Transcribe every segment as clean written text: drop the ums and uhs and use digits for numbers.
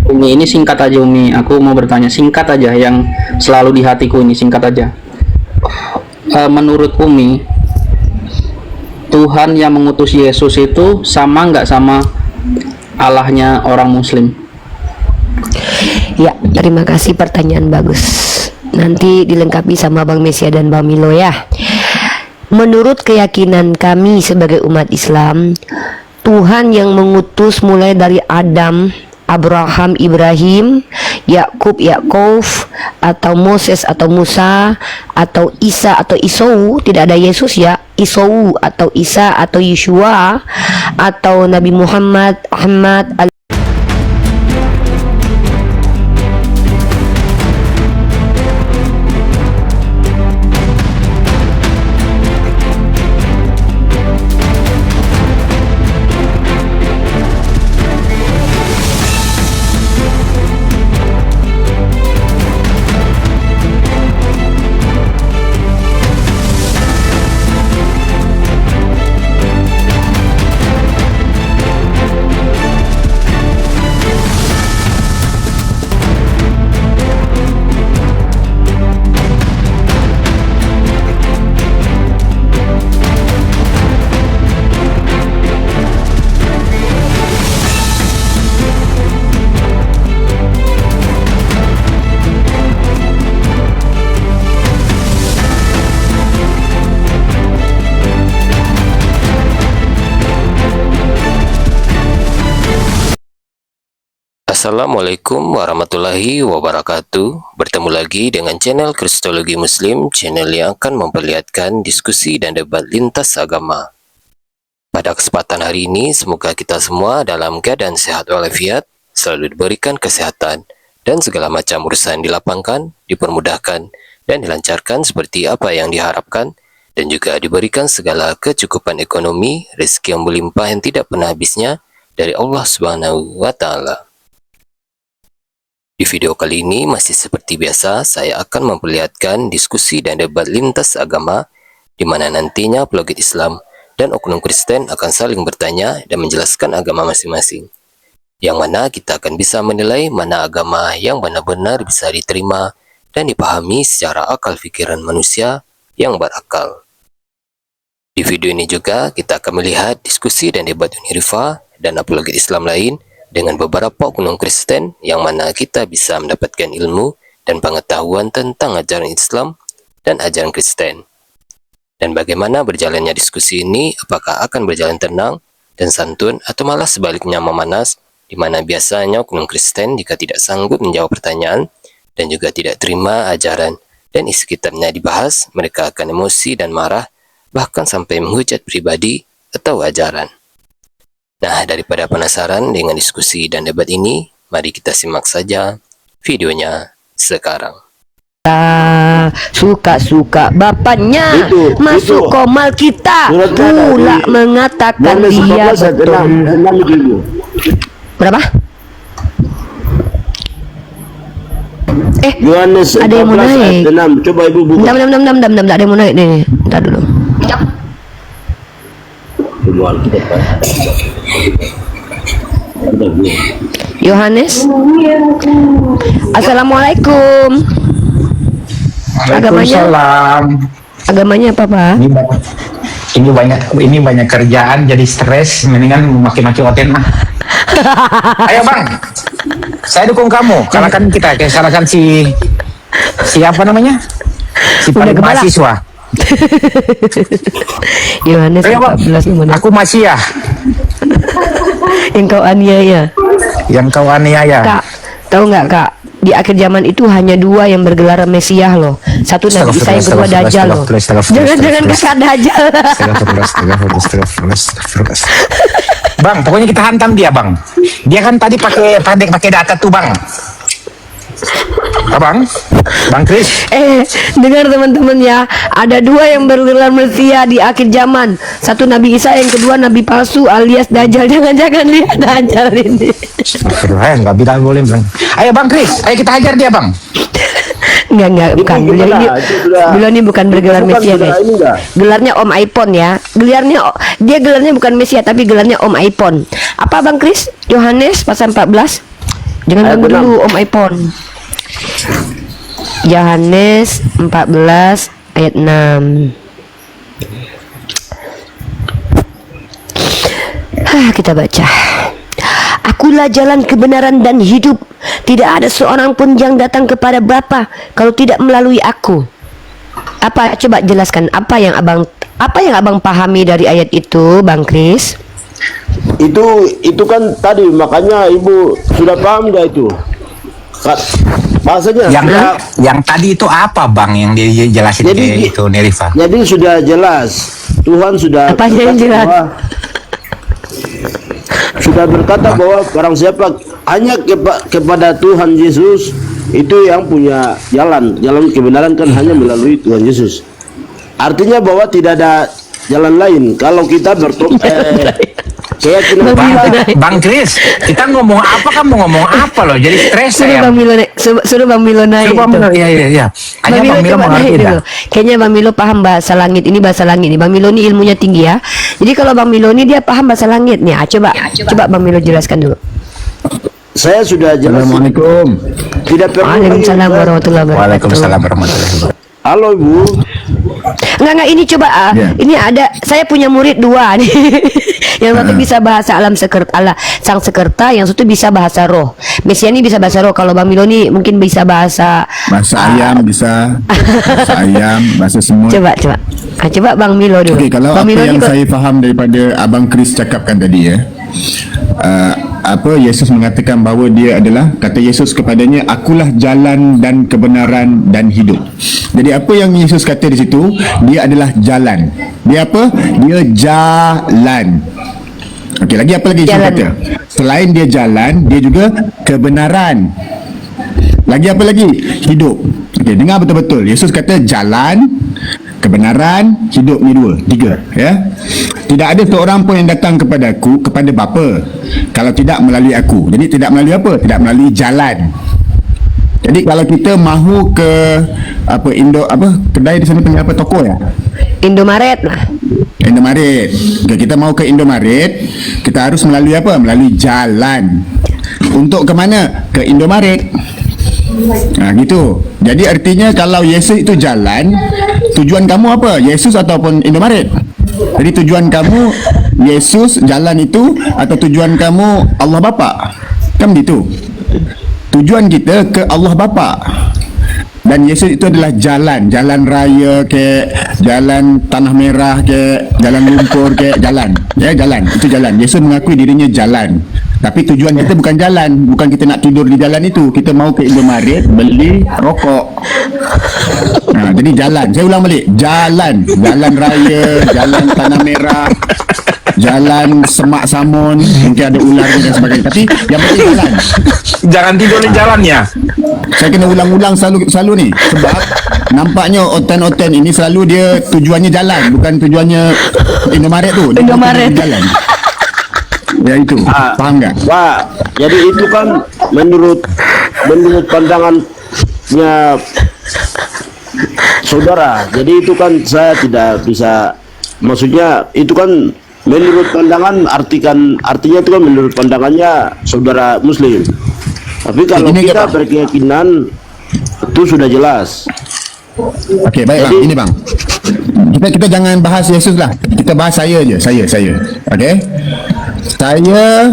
Umi, ini singkat aja Umi. Aku mau bertanya singkat aja yang selalu di hatiku ini singkat aja. Menurut Umi, Tuhan yang mengutus Yesus itu sama nggak sama Allahnya orang Muslim? Ya, terima kasih, pertanyaan bagus. Nanti dilengkapi sama Bang Mesia dan Bang Milo ya. Menurut keyakinan kami sebagai umat Islam, Tuhan yang mengutus mulai dari Adam, Abraham, Ibrahim, Yakub, Yakov, atau Moses atau Musa, atau Isa atau Isou, tidak ada Yesus ya, Isou atau Isa atau Yeshua, atau Nabi Muhammad, Ahmad, Assalamualaikum warahmatullahi wabarakatuh. Bertemu lagi dengan channel Kristologi Muslim, channel yang akan memperlihatkan diskusi dan debat lintas agama. Pada kesempatan hari ini, semoga kita semua dalam keadaan sehat walafiat, selalu diberikan kesehatan, dan segala macam urusan dilapangkan, dipermudahkan, dan dilancarkan seperti apa yang diharapkan, dan juga diberikan segala kecukupan ekonomi, rezeki yang melimpah yang tidak pernah habisnya dari Allah Subhanahu wa Ta'ala. Di video kali ini masih seperti biasa, saya akan memperlihatkan diskusi dan debat lintas agama, di mana nantinya apologet Islam dan oknum Kristen akan saling bertanya dan menjelaskan agama masing-masing. Yang mana kita akan bisa menilai mana agama yang benar-benar bisa diterima dan dipahami secara akal pikiran manusia yang berakal. Di video ini juga kita akan melihat diskusi dan debat Unirifa dan apologet Islam lain dengan beberapa oknum Kristen yang mana kita bisa mendapatkan ilmu dan pengetahuan tentang ajaran Islam dan ajaran Kristen. Dan bagaimana berjalannya diskusi ini, apakah akan berjalan tenang dan santun atau malah sebaliknya memanas, di mana biasanya oknum Kristen jika tidak sanggup menjawab pertanyaan dan juga tidak terima ajaran dan isi kitabnya dibahas, mereka akan emosi dan marah, bahkan sampai menghujat pribadi atau ajaran. Nah, daripada penasaran dengan diskusi dan debat ini, mari kita simak saja videonya sekarang. Suka-suka bapaknya masuk komal kita pula mengatakan dia betul. Berapa? Yohanes ada yang mau naik. 6. Coba ibu buka. Bentar, ada yang mau naik nih. Bentar dulu. Yohanes. Assalamualaikum. Agamanya apa, Pak? Ini banyak kerjaan jadi stres, mendingan maki-maki Oten mah. Ayo Bang, saya dukung kamu. Kalahkan si siapa namanya? Si paling mahasiswa. Yohanes 14 gimana? Aku masih ya. Yang kau aniaya. Kak, tahu nggak Kak? Di akhir zaman itu hanya dua yang bergelar Mesias loh. Satu Nabi Isa, yang kedua Dajjal loh. Jangan kakak Dajjal. Bang, pokoknya kita hantam dia Bang. Dia kan tadi pakai data tuh Bang. Bang Kris. Dengar teman-teman ya, ada dua yang bergelar Mesia di akhir zaman. Satu Nabi Isa, yang kedua Nabi palsu alias Dajjal. Jangan lihat Dajjal ini. Nggak bilang boleh Bang. Ayo Bang Kris, ayo kita hajar dia Bang. Enggak, bukan. Beliau ini bukan bergelar Mesia guys. Gelarnya Om iPhone ya. Gelarnya bukan Mesia tapi gelarnya Om iPhone. Apa Bang Kris? Yohanes pasal 14. Jangan Ayat ganggu 6. dulu Om iPhone. Yohanes 14 ayat 6. Kita baca. Akulah jalan kebenaran dan hidup. Tidak ada seorang pun yang datang kepada Bapa kalau tidak melalui aku. Apa, coba jelaskan apa yang abang pahami dari ayat itu, Bang Kris? Itu kan tadi, makanya ibu sudah paham nggak itu? Bahasanya Yang tadi itu apa bang yang dia jelasin Jadi, itu Nerifa? jadi sudah jelas Tuhan sudah Apa yang berkata jelas? sudah berkata bahwa barang siapa hanya kepada Tuhan Yesus itu yang punya jalan kebenaran kan hanya melalui Tuhan Yesus. Artinya bahwa tidak ada jalan lain kalau kita keyakinan Bang Kris, kita ngomong apa, kamu ngomong apa loh? Jadi stres Suruh saya. Bang Milo naik, suruh Bang Milo naik. Coba itu. iya. Hanya Bang Milo Bang Milo coba mengerti naik dah. dulu. Kayaknya Bang Milo paham bahasa langit. Ini bahasa langit nih. Bang Milo ini ilmunya tinggi ya. Jadi kalau Bang Milo ini dia paham bahasa langit nih. Coba Bang Milo jelaskan dulu. saya sudah jelas. Assalamualaikum. Tidak perlu lagi. Waalaikumsalam warahmatullahi wabarakatuh. Waalaikumsalam warahmatullahi wabarakatuh. Halo ibu. Enggak ini coba Ya. ini ada, saya punya murid dua nih. Yang satu bisa bahasa alam sang sekerta, yang satu bisa bahasa roh. Mesia ini bisa bahasa roh, kalau Bang Milo ini mungkin bisa bahasa Ayam bisa, bahasa ayam, bahasa semut. coba. Coba Bang Milo dulu. Okey, kalau Bang apa Milo yang ni saya faham daripada Abang Chris cakapkan tadi ya. Yesus mengatakan bahawa dia adalah, kata Yesus kepadanya, akulah jalan dan kebenaran dan hidup. Jadi apa yang Yesus kata di situ, dia adalah jalan. Dia apa? Dia jalan. Okey, lagi apa lagi Yesus Jalan. kata? Selain dia jalan, dia juga kebenaran. Lagi apa lagi? Hidup. Okey, dengar betul-betul. Yesus kata jalan, kebenaran, hidup, ni dua, tiga, ya. Tidak ada seorang pun yang datang kepada aku, kepada Bapa, kalau tidak melalui aku. Jadi tidak melalui apa? Tidak melalui jalan. Jadi kalau kita mahu ke kedai di sana panggil apa, toko ya? Indomaret lah. Indomaret. Okay, kita mau ke Indomaret, kita harus melalui apa? Melalui jalan. Untuk ke mana? Ke Indomaret. Gitu. Jadi artinya kalau Yesus itu jalan, tujuan kamu apa? Yesus ataupun Indomaret? Jadi tujuan kamu Yesus jalan itu, atau tujuan kamu Allah Bapa? Kan begitu. Tujuan kita ke Allah Bapa. Dan Yesus itu adalah jalan raya ke, jalan tanah merah ke, jalan lumpur ke, jalan. Ya, jalan. Itu jalan. Yesus mengakui dirinya jalan. Tapi tujuan kita bukan jalan, bukan kita nak tidur di jalan itu. Kita mau ke Indomaret beli rokok. Jadi jalan. Saya ulang balik. Jalan raya, jalan tanah merah, jalan Semak Samun, mungkin ada ular dan sebagainya. Tapi yang penting jalan. Jangan tidur di jalannya. Saya kena ulang-ulang selalu ni, sebab nampaknya oten-oten ini selalu dia tujuannya jalan, bukan tujuannya Indomaret tu. Dia Indomaret. tujuannya jalan. Ya itu. Faham tak? Pak, jadi itu kan menurut pandangannya saudara. Jadi itu kan saya tidak bisa, maksudnya itu kan menurut pandangan, artinya itu kan menurut pandangannya saudara Muslim. Tapi kalau Ini kita apa? berkeyakinan itu sudah jelas. Okey, baik bang. Ini bang. Kita jangan bahas Yesus lah. Kita bahas saya je. Saya. Okey. Saya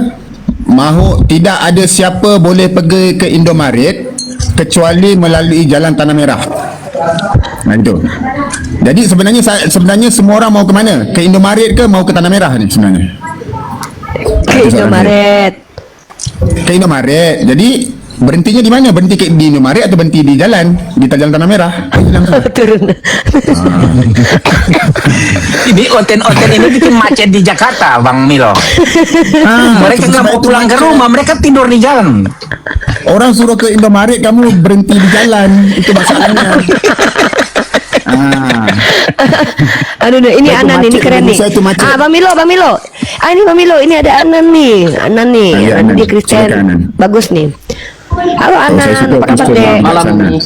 mahu, tidak ada siapa boleh pergi ke Indomaret kecuali melalui jalan Tanah Merah. Itu. Jadi sebenarnya semua orang mau ke mana? Ke Indomaret ke mau ke Tanah Merah ni sebenarnya? Ke Indomaret. Ke Indomaret. Jadi berhentinya di mana? Berhenti di Indomaret atau berhenti di jalan Tanah Merah? Turun. Ini oten-oten ini bikin macet di Jakarta, Bang Milo. Mereka nggak mau pulang ke rumah, mereka tidur di jalan. Orang suruh ke Indomaret, kamu berhenti di jalan. Itu masalahnya. Aduh, ini Saya tu Anan macet, ini keren nih. Indonesia tu macet. Bang Milo. Ini Bang Milo, ini ada Anan nih. Ya, Anan Anan. dia Silakan, Kristen. Anan. Bagus nih. Halo Anan, saya suka apa kabar Kristen, Dek? Bang. Malam Sana. ini.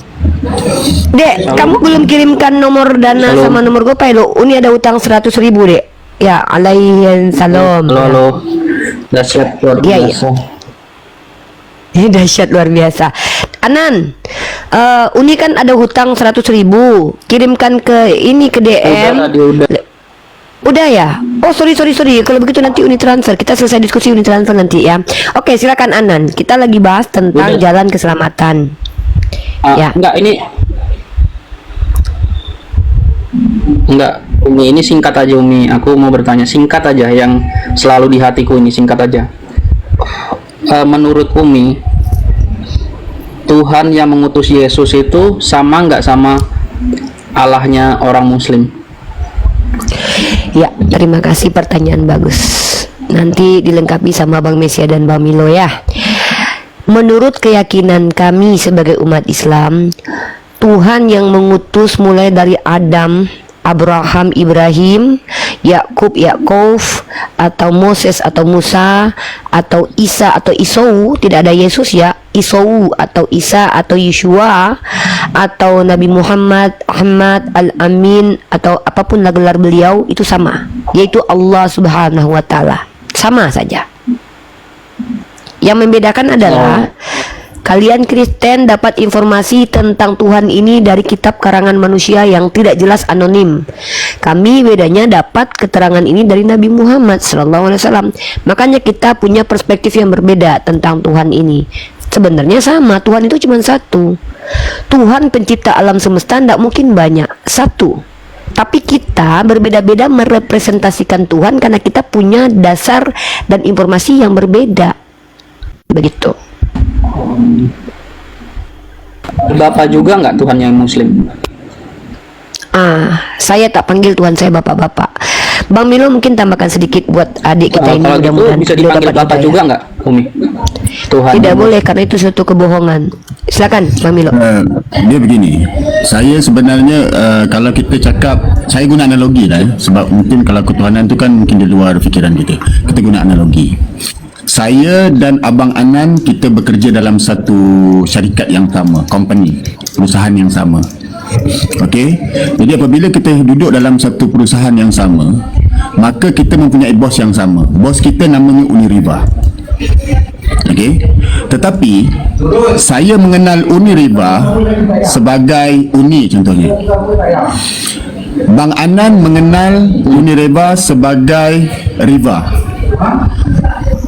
Dek, kamu belum kirimkan nomor dana Halo. sama nomor GoPay lo. Ini ada utang 100.000 Dek. Ya, alaihi salam. Halo. Dah siap luar Iya, iya. biasa. Ini dahsyat luar biasa. Anan, Uni kan ada hutang 100.000. Kirimkan ke ini ke DM. Udah ya? Oh sorry. Kalau begitu nanti Uni transfer. Kita selesai diskusi Uni transfer nanti ya. Oke, silakan Anan. Kita lagi bahas tentang jalan keselamatan. Ya. Enggak, Umi, ini singkat aja Umi. Aku mau bertanya singkat aja yang selalu di hatiku ini, singkat aja. Menurut Umi, Tuhan yang mengutus Yesus itu sama nggak sama Allahnya orang Muslim? Ya, terima kasih, pertanyaan bagus. Nanti dilengkapi sama Bang Mesia dan Bang Milo ya. Menurut keyakinan kami sebagai umat Islam, Tuhan yang mengutus mulai dari Adam, Abraham, Ibrahim, Yakub, atau Moses atau Musa, atau Isa atau Isou, tidak ada Yesus ya, Isou atau Isa atau Yeshua, atau Nabi Muhammad, Ahmad, Al-Amin, atau apapun gelar beliau, itu sama, yaitu Allah Subhanahu wa Ta'ala. Sama saja. Yang membedakan adalah kalian Kristen dapat informasi tentang Tuhan ini dari kitab karangan manusia yang tidak jelas, anonim. Kami bedanya dapat keterangan ini dari Nabi Muhammad SAW. Makanya kita punya perspektif yang berbeda tentang Tuhan ini. Sebenarnya sama, Tuhan itu cuma satu. Tuhan pencipta alam semesta tidak mungkin banyak, satu. Tapi kita berbeda-beda merepresentasikan Tuhan karena kita punya dasar dan informasi yang berbeda. Begitu. Bapak juga nggak Tuhan yang Muslim? Saya tak panggil Tuhan saya bapak-bapak. Bang Milo mungkin tambahkan sedikit buat adik kita ini. Kalau gitu bisa dipanggil Bapak juga nggak, Umi? Tuhan tidak boleh karena itu suatu kebohongan. Silakan Bang Milo. Dia begini, saya sebenarnya kalau kita cakap, saya guna analogi lah ya, sebab mungkin kalau ketuhanan itu kan mungkin di luar fikiran kita. Kita guna analogi. Saya dan Abang Anan, kita bekerja dalam satu syarikat yang sama, company, perusahaan yang sama. Okey, jadi apabila kita duduk dalam satu perusahaan yang sama, maka kita mempunyai bos yang sama. Bos kita namanya Uniriba. Okey, tetapi saya mengenal Uniriba sebagai Uni contohnya. Bang Anan mengenal Uniriba sebagai Riva.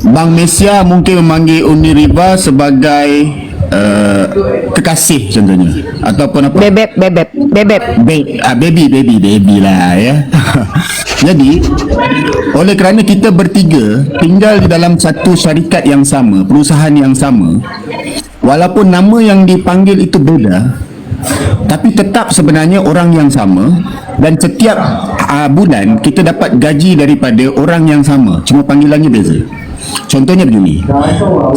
Bang Mesia mungkin memanggil Uniriba sebagai kekasih contohnya, ataupun apa? Bebek. Baby lah ya. Jadi oleh kerana kita bertiga tinggal di dalam satu syarikat yang sama, perusahaan yang sama, walaupun nama yang dipanggil itu beda, tapi tetap sebenarnya orang yang sama, dan setiap bulan kita dapat gaji daripada orang yang sama, cuma panggilannya beza. Contohnya begini,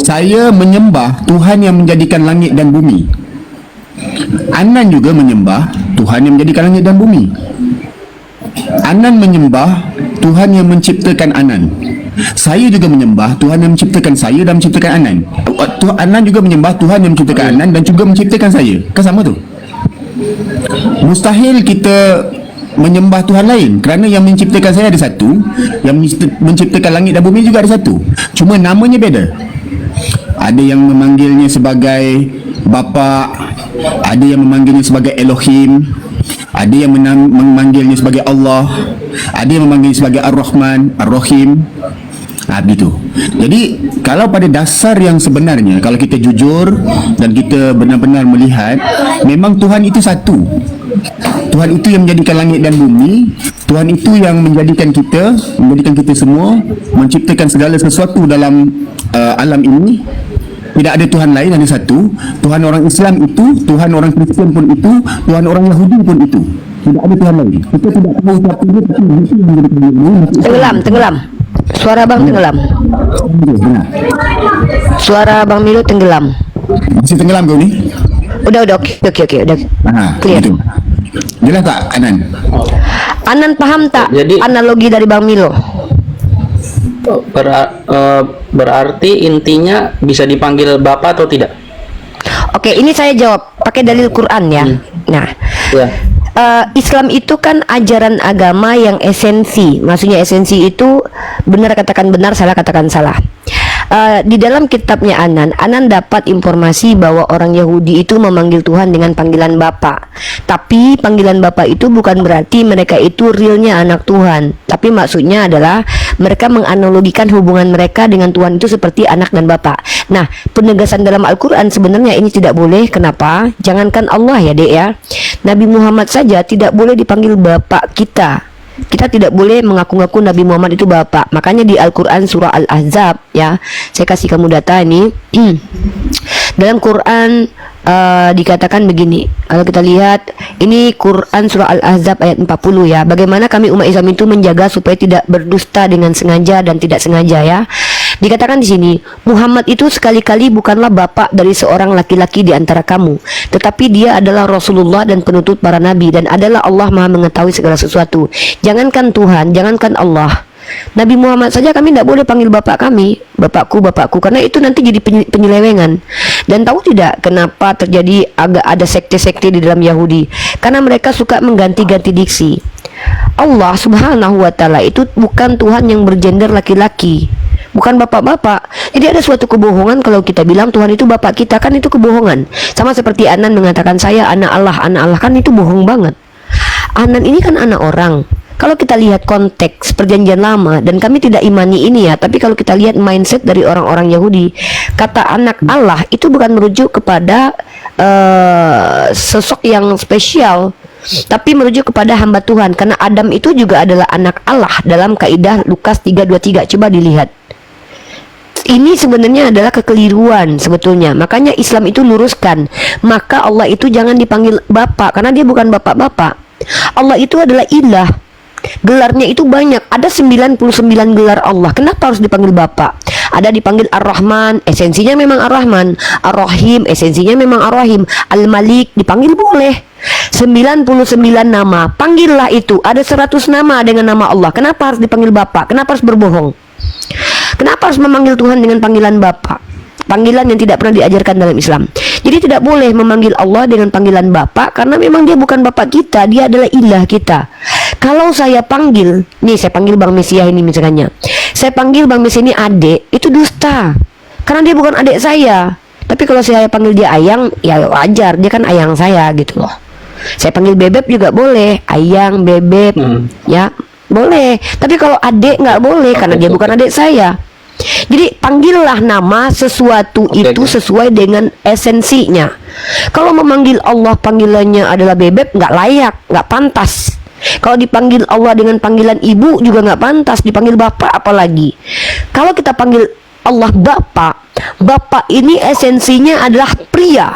saya menyembah Tuhan yang menjadikan langit dan bumi. Anan juga menyembah Tuhan yang menjadikan langit dan bumi. Anan menyembah Tuhan yang menciptakan Anan. Saya juga menyembah Tuhan yang menciptakan saya dan menciptakan Anan. Anan juga menyembah Tuhan yang menciptakan Anan dan juga menciptakan saya. Kan sama tu? Mustahil kita menyembah Tuhan lain kerana yang menciptakan saya ada satu, yang menciptakan langit dan bumi juga ada satu, cuma namanya beda. Ada yang memanggilnya sebagai Bapa, ada yang memanggilnya sebagai Elohim, ada yang memanggilnya sebagai Allah, ada yang memanggilnya sebagai Ar-Rahman, Ar-Rahim. Begitu. Jadi kalau pada dasar yang sebenarnya, kalau kita jujur dan kita benar-benar melihat, memang Tuhan itu satu. Tuhan itu yang menjadikan langit dan bumi. Tuhan itu yang menjadikan kita semua, menciptakan segala sesuatu dalam alam ini. Tidak ada Tuhan lain, hanya satu. Tuhan orang Islam itu, Tuhan orang Kristian pun itu, Tuhan orang Yahudi pun itu. Tidak ada Tuhan lain. Kita tidak tahu siapa dia, tapi itu yang menjadikan dia. Tenggelam. Suara Bang tenggelam. Suara Bang Milo tenggelam. Masih tenggelam kau ni? Udah oke, udah clear. Gitu. Jelas tak Anan? Anan paham tak Jadi- analogi dari Bang Milo? Berarti intinya bisa dipanggil Bapak atau tidak? Oke, ini saya jawab pakai dalil Quran ya. Nah, Ya. Islam itu kan ajaran agama yang esensi. Maksudnya esensi itu benar katakan benar, salah katakan salah. Di dalam kitabnya Anan dapat informasi bahwa orang Yahudi itu memanggil Tuhan dengan panggilan Bapa. Tapi panggilan Bapa itu bukan berarti mereka itu realnya anak Tuhan. Tapi maksudnya adalah mereka menganalogikan hubungan mereka dengan Tuhan itu seperti anak dan Bapa. Nah, penegasan dalam Al-Quran sebenarnya ini tidak boleh. Kenapa? Jangankan Allah ya dek ya, Nabi Muhammad saja tidak boleh dipanggil Bapak kita. Kita tidak boleh mengaku-ngaku Nabi Muhammad itu bapak. Makanya di Al-Quran surah Al-Ahzab ya, saya kasih kamu data ini. Dalam Quran dikatakan begini. Kalau kita lihat ini Quran surah Al-Ahzab ayat 40 ya. Bagaimana kami umat Islam itu menjaga supaya tidak berdusta dengan sengaja dan tidak sengaja ya. Dikatakan di sini, Muhammad itu sekali-kali bukanlah bapak dari seorang laki-laki di antara kamu, tetapi dia adalah Rasulullah dan penuntut para nabi, dan adalah Allah Maha mengetahui segala sesuatu. Jangankan Tuhan, jangankan Allah, Nabi Muhammad saja kami tidak boleh panggil bapak kami, bapakku, karena itu nanti jadi penyelewengan. Dan tahu tidak kenapa terjadi agak ada sekte-sekte di dalam Yahudi? Karena mereka suka mengganti-ganti diksi. Allah Subhanahu wa Ta'ala itu bukan Tuhan yang bergender laki-laki, bukan bapak-bapak. Jadi ada suatu kebohongan kalau kita bilang Tuhan itu bapak kita, kan itu kebohongan. Sama seperti Anan mengatakan saya anak Allah, kan itu bohong banget. Anan ini kan anak orang. Kalau kita lihat konteks perjanjian lama, dan kami tidak imani ini ya, tapi kalau kita lihat mindset dari orang-orang Yahudi, kata anak Allah itu bukan merujuk kepada sosok yang spesial, tapi merujuk kepada hamba Tuhan. Karena Adam itu juga adalah anak Allah dalam kaidah Lukas 3:23. Coba dilihat. Ini sebenarnya adalah kekeliruan sebetulnya. Makanya Islam itu luruskan. Maka Allah itu jangan dipanggil Bapak, karena dia bukan bapak-bapak. Allah itu adalah ilah. Gelarnya itu banyak. Ada 99 gelar Allah. Kenapa harus dipanggil Bapak? Ada dipanggil Ar-Rahman, esensinya memang Ar-Rahman. Ar-Rahim, esensinya memang Ar-Rahim. Al-Malik, dipanggil boleh. 99 nama, panggillah itu. Ada 100 nama dengan nama Allah. Kenapa harus dipanggil Bapak? Kenapa harus berbohong? Kenapa harus memanggil Tuhan dengan panggilan Bapak? Panggilan yang tidak pernah diajarkan dalam Islam. Jadi tidak boleh memanggil Allah dengan panggilan Bapak, karena memang dia bukan Bapak kita, dia adalah ilah kita. Kalau saya panggil, nih saya panggil Bang Mesiah ini misalnya, saya panggil Bang Mesiah ini adik, itu dusta, karena dia bukan adik saya. Tapi kalau saya panggil dia ayang, ya wajar, dia kan ayang saya gitu loh. Saya panggil bebek juga boleh, ayang, bebek, ya boleh. Tapi kalau adik nggak boleh, karena dia bukan adik saya. Jadi panggillah nama sesuatu itu sesuai dengan esensinya. Kalau memanggil Allah panggilannya adalah bebek, nggak layak, nggak pantas. Kalau dipanggil Allah dengan panggilan ibu juga nggak pantas, dipanggil bapak apalagi. Kalau kita panggil Allah bapak, bapak ini esensinya adalah pria.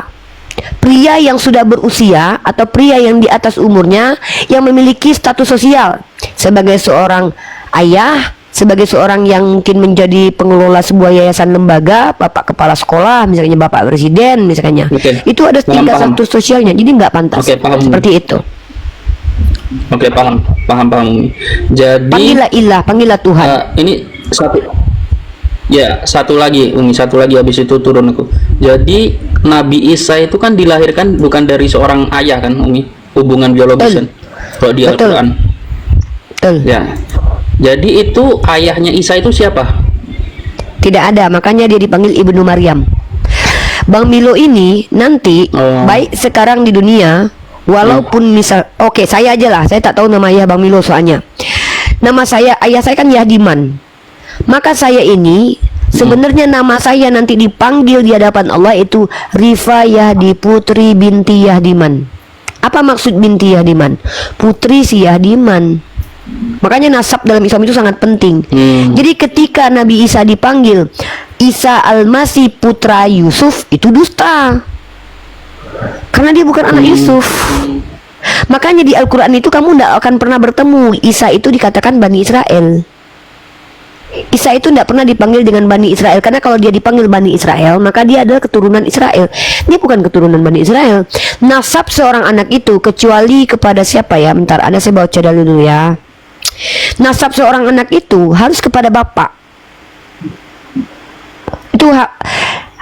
Pria yang sudah berusia atau pria yang di atas umurnya, yang memiliki status sosial sebagai seorang ayah, sebagai seorang yang mungkin menjadi pengelola sebuah yayasan lembaga, bapak kepala sekolah, misalnya bapak presiden misalnya. Itu ada tingkat status sosialnya, jadi nggak pantas. Seperti itu. Oke, paham. Jadi panggillah ilah, panggillah Tuhan. Ini satu lagi Umi, satu lagi habis itu turun aku. Jadi Nabi Isa itu kan dilahirkan bukan dari seorang ayah kan Umi, hubungan biologis kan, kalau di Al-Quran. Betul. Ya. Jadi itu ayahnya Isa itu siapa? Tidak ada, makanya dia dipanggil Ibnu Maryam. Bang Milo ini nanti baik sekarang di dunia, walaupun misal, oke, saya aja lah, saya tak tahu nama ayah Bang Milo soalnya. Nama saya, ayah saya kan Yahdiman. Maka saya ini sebenarnya nama saya nanti dipanggil di hadapan Allah itu Rifa Yahdi, putri binti Yahdiman. Apa maksud binti Yahdiman? Putri si Yahdiman. Makanya nasab dalam Islam itu sangat penting. Jadi ketika Nabi Isa dipanggil Isa Al-Masih putra Yusuf, itu dusta, karena dia bukan anak Yusuf. Makanya di Al-Quran itu kamu tidak akan pernah bertemu Isa itu dikatakan Bani Israel. Isa itu tidak pernah dipanggil dengan Bani Israel, karena kalau dia dipanggil Bani Israel, maka dia adalah keturunan Israel. Dia bukan keturunan Bani Israel. Nasab seorang anak itu kecuali kepada siapa ya? Bentar, ada saya baca dulu ya. Nasab seorang anak itu harus kepada bapak. Itu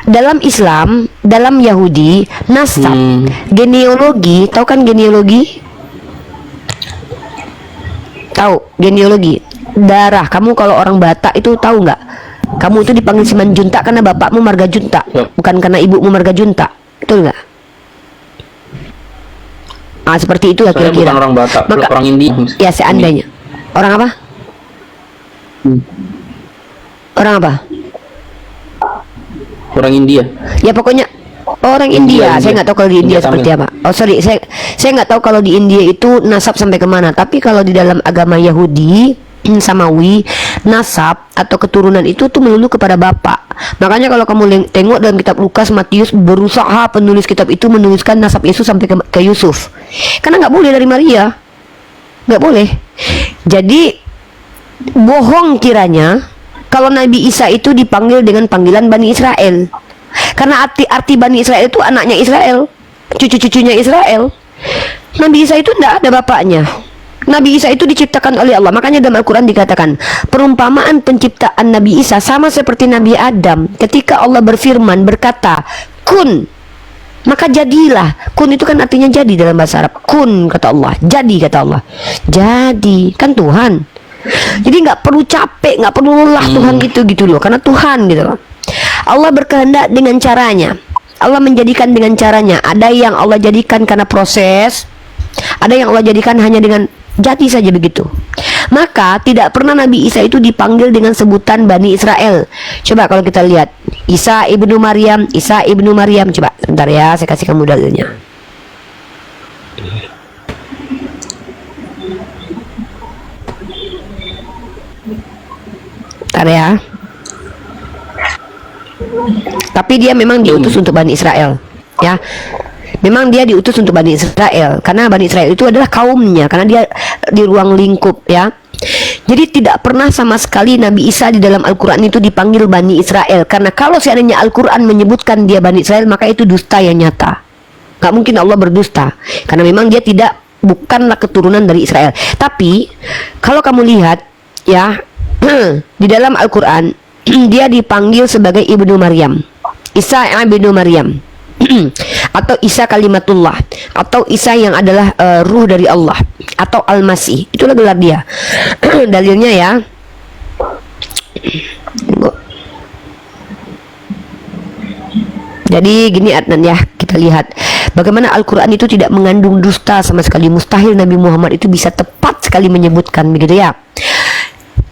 dalam Islam, dalam Yahudi, nasab, genealogi, tahu kan genealogi? Tahu genealogi? Darah. Kamu kalau orang Batak itu tahu nggak? Kamu itu dipanggil Simanjuntak karena bapakmu marga Junta, bukan karena ibumu marga Junta. Betul nggak? Ah, seperti itu ya Saya kira-kira. bukan orang Batak, orang India. Ya seandainya. Orang apa? Orang apa? Orang India. Ya pokoknya orang India. Saya nggak tahu kalau di India seperti apa. Oh sorry, saya nggak tahu kalau di India itu nasab sampai kemana. Tapi kalau di dalam agama Yahudi Samawi, nasab atau keturunan itu tuh melulu kepada bapak. Makanya kalau kamu tengok dalam kitab Lukas, Matius, berusaha penulis kitab itu menuliskan nasab Yesus sampai ke Yusuf, karena nggak boleh dari Maria, nggak boleh. Jadi bohong kiranya kalau Nabi Isa itu dipanggil dengan panggilan Bani Israel, karena arti Bani Israel itu anaknya Israel, cucu-cucunya Israel. Nabi Isa itu tidak ada bapaknya. Nabi Isa itu diciptakan oleh Allah. Makanya dalam Al-Quran dikatakan perumpamaan penciptaan Nabi Isa sama seperti Nabi Adam. Ketika Allah berfirman berkata kun, maka jadilah. Kun itu kan artinya jadi dalam bahasa Arab. Kun kata Allah, jadi kata Allah. Jadi kan Tuhan. Jadi nggak perlu capek, nggak perlu lelah Tuhan itu gitu loh, karena Tuhan gitu loh. Allah berkehendak dengan caranya. Allah menjadikan dengan caranya. Ada yang Allah jadikan karena proses, ada yang Allah jadikan hanya dengan jadi saja begitu. Maka tidak pernah Nabi Isa itu dipanggil dengan sebutan Bani Israel. Coba kalau kita lihat Isa ibnu Maryam, Isa ibnu Maryam. Coba sebentar ya, saya kasih kamu dalilnya. Bentar ya. Tapi dia memang diutus untuk Bani Israel, ya. Memang dia diutus untuk Bani Israel, karena Bani Israel itu adalah kaumnya, karena dia di ruang lingkup, ya. Jadi tidak pernah sama sekali Nabi Isa di dalam Al-Quran itu dipanggil Bani Israel, karena kalau seandainya Al-Quran menyebutkan dia Bani Israel, maka itu dusta yang nyata. Gak mungkin Allah berdusta, karena memang dia bukanlah keturunan dari Israel. Tapi kalau kamu lihat, ya, di dalam Al-Quran dia dipanggil sebagai ibnu Maryam, Isa ibnu Maryam. Atau Isa kalimatullah, atau Isa yang adalah ruh dari Allah, atau Al-Masih. Itulah gelar dia. Dalilnya ya. Jadi gini Adnan ya, kita lihat bagaimana Al-Quran itu tidak mengandung dusta sama sekali. Mustahil Nabi Muhammad itu bisa tepat sekali menyebutkan begitu ya.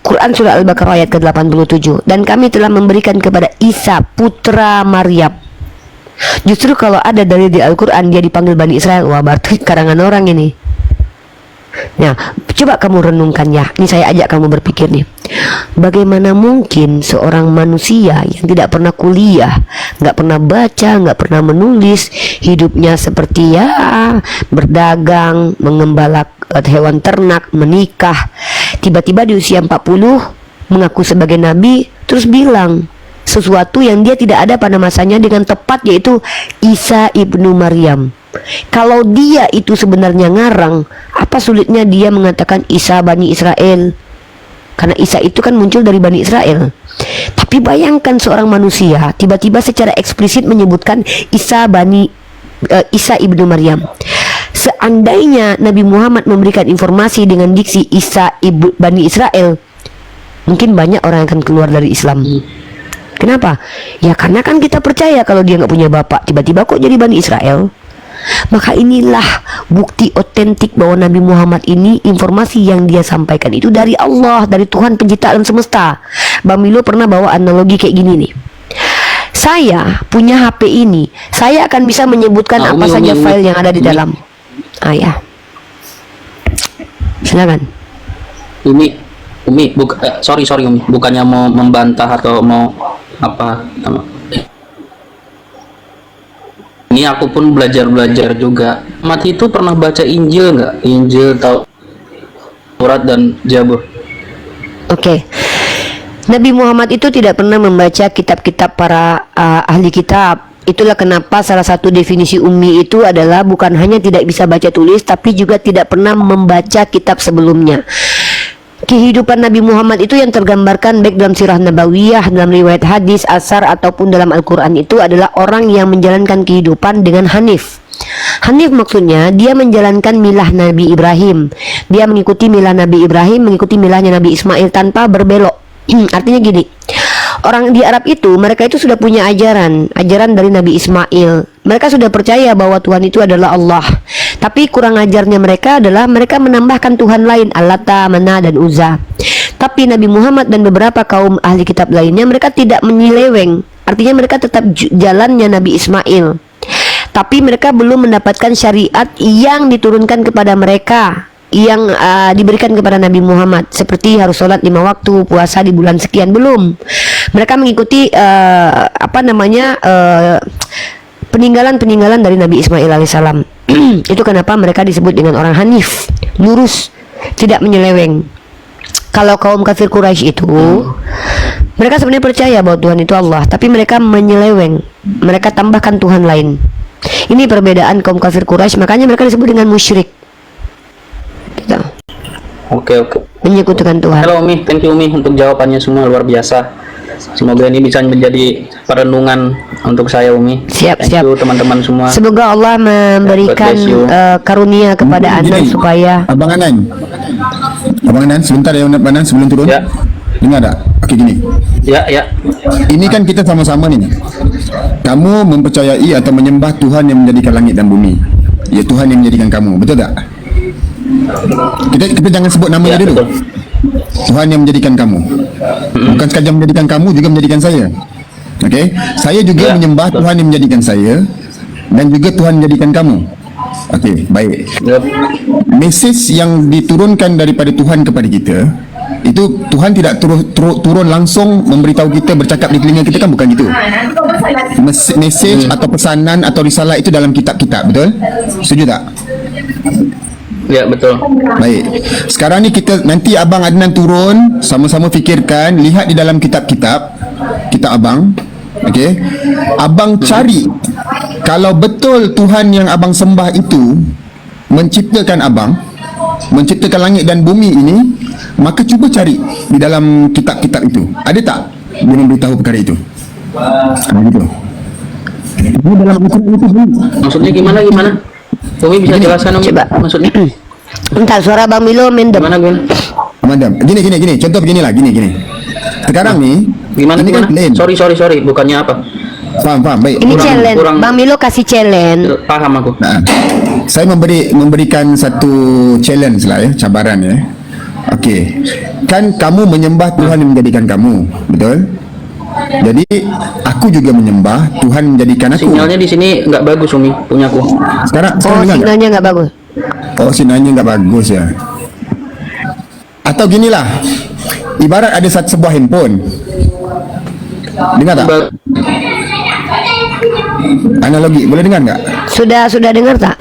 Quran surah Al-Baqarah ayat ke-87. Dan kami telah memberikan kepada Isa putra Maryam. Justru kalau ada dalil di Al-Quran dia dipanggil Bani Israel, wah berarti karangan orang ini. Nah, coba kamu renungkan ya. Ini saya ajak kamu berpikir nih. Bagaimana mungkin seorang manusia yang tidak pernah kuliah, nggak pernah baca, nggak pernah menulis, hidupnya seperti ya berdagang, mengembala hewan ternak, menikah, tiba-tiba di usia 40 mengaku sebagai nabi, terus bilang sesuatu yang dia tidak ada pada masanya dengan tepat, yaitu Isa ibnu Maryam. Kalau dia itu sebenarnya ngarang, apa sulitnya dia mengatakan Isa Bani Israel? Karena Isa itu kan muncul dari Bani Israel. Tapi bayangkan seorang manusia tiba-tiba secara eksplisit menyebutkan Isa ibnu Maryam. Seandainya Nabi Muhammad memberikan informasi dengan diksi Isa Bani Israel, mungkin banyak orang yang akan keluar dari Islam. Kenapa? Ya karena kan kita percaya kalau dia nggak punya bapak, tiba-tiba kok jadi Bani Israel. Maka inilah bukti otentik bahwa Nabi Muhammad ini, informasi yang dia sampaikan itu dari Allah, dari Tuhan pencipta alam semesta. Bang Milo pernah bawa analogi kayak gini nih. Saya punya HP ini, saya akan bisa menyebutkan apa saja file yang ada di dalam. Ya. Silakan. Umi, sorry Umi, bukannya mau membantah atau mau apa? Ini aku pun belajar juga. Mati itu pernah baca Injil nggak? Injil, Taurat dan Zabur. Oke. Nabi Muhammad itu tidak pernah membaca kitab-kitab para ahli kitab. Itulah kenapa salah satu definisi ummi itu adalah bukan hanya tidak bisa baca tulis, tapi juga tidak pernah membaca kitab sebelumnya. Kehidupan Nabi Muhammad itu yang tergambarkan baik dalam sirah nabawiyah, dalam riwayat hadis, asar, ataupun dalam Al-Quran itu adalah orang yang menjalankan kehidupan dengan hanif. Hanif maksudnya dia menjalankan milah Nabi Ibrahim. Dia mengikuti milah Nabi Ibrahim, mengikuti milahnya Nabi Ismail tanpa berbelok. Artinya gini, Orang di Arab itu, mereka itu sudah punya ajaran dari Nabi Ismail. Mereka sudah percaya bahwa Tuhan itu adalah Allah. Tapi kurang ajarnya mereka adalah mereka menambahkan Tuhan lain, Allata, Mana, dan Uzza. Tapi Nabi Muhammad dan beberapa kaum ahli kitab lainnya, mereka tidak menyeleweng. Artinya mereka tetap jalannya Nabi Ismail. Tapi mereka belum mendapatkan syariat yang diturunkan kepada mereka, yang diberikan kepada Nabi Muhammad, seperti harus sholat 5 waktu, puasa di bulan sekian, belum. Mereka mengikuti peninggalan dari Nabi Ismail alaihissalam. Itu kenapa mereka disebut dengan orang Hanif, lurus, tidak menyeleweng. Kalau kaum kafir Quraisy itu, mereka sebenarnya percaya bahwa Tuhan itu Allah, tapi mereka menyeleweng, mereka tambahkan Tuhan lain. Ini perbedaan kaum kafir Quraisy, makanya mereka disebut dengan musyrik. Gitu. Oke. Menyekutukan Tuhan. Halo Umi, thank you Umi untuk jawabannya semua luar biasa. Semoga ini bisa menjadi perenungan untuk saya Umi. Siap. Thank you teman-teman semua. Semoga Allah memberikan God bless you. karunia kepada Anda Gini, supaya Abang Anan, sebentar ya Abang Anan sebelum turun. Ya. Dengar tak? Oke gini. Ya. Ini kan kita sama-sama nih. Kamu mempercayai atau menyembah Tuhan yang menjadikan langit dan bumi. Ya Tuhan yang menjadikan kamu, betul tak? Kita jangan sebut namanya Ya, dulu. betul. Tuhan yang menjadikan kamu. Bukan sekadar menjadikan kamu, juga menjadikan saya. Okey? Saya juga Ya, menyembah betul. Tuhan yang menjadikan saya dan juga Tuhan menjadikan kamu. Okey, baik. Yep. Mesej yang diturunkan daripada Tuhan kepada kita, itu Tuhan tidak turun langsung memberitahu kita, bercakap di telinga kita, kan bukan gitu. Mesej atau pesanan atau risalah itu dalam kitab-kitab, betul? Setuju tak? Ya, betul. Baik. Sekarang ni kita, nanti Abang Adnan turun, sama-sama fikirkan, lihat di dalam kitab-kitab Abang. Okey. Abang cari kalau betul Tuhan yang abang sembah itu menciptakan abang, menciptakan langit dan bumi ini, maka cuba cari di dalam kitab-kitab itu. Ada tak dia memberitahu perkara itu? Gitu. Ini dalam Al-Quran itu. Maksudnya gimana? Umi bisa jelaskan Umi? Coba. Maksudnya Entar suara Bang Milo mendem. gimana? Madam, gini. Contoh beginilah, gini. Sekarang ni, Gimana? ini kan plain. Sorry. Bukannya apa? Faham, baik. Ini challenge. kurang- Bang Milo kasih challenge. Paham aku. Nah, saya memberikan satu challenge lah ya, cabaran ya. Okey. Kan kamu menyembah Tuhan yang menjadikan kamu, betul? Jadi aku juga menyembah Tuhan menjadikan aku. Sinyalnya di sini nggak bagus Umi, punyaku. Sekarang Oh, dengar tak? signalnya nggak bagus. Oh, sinyalnya nggak bagus ya. Atau ginilah, ibarat ada sebuah handphone. Dengar tak? Ba- Analogi, boleh dengar nggak? Sudah dengar tak?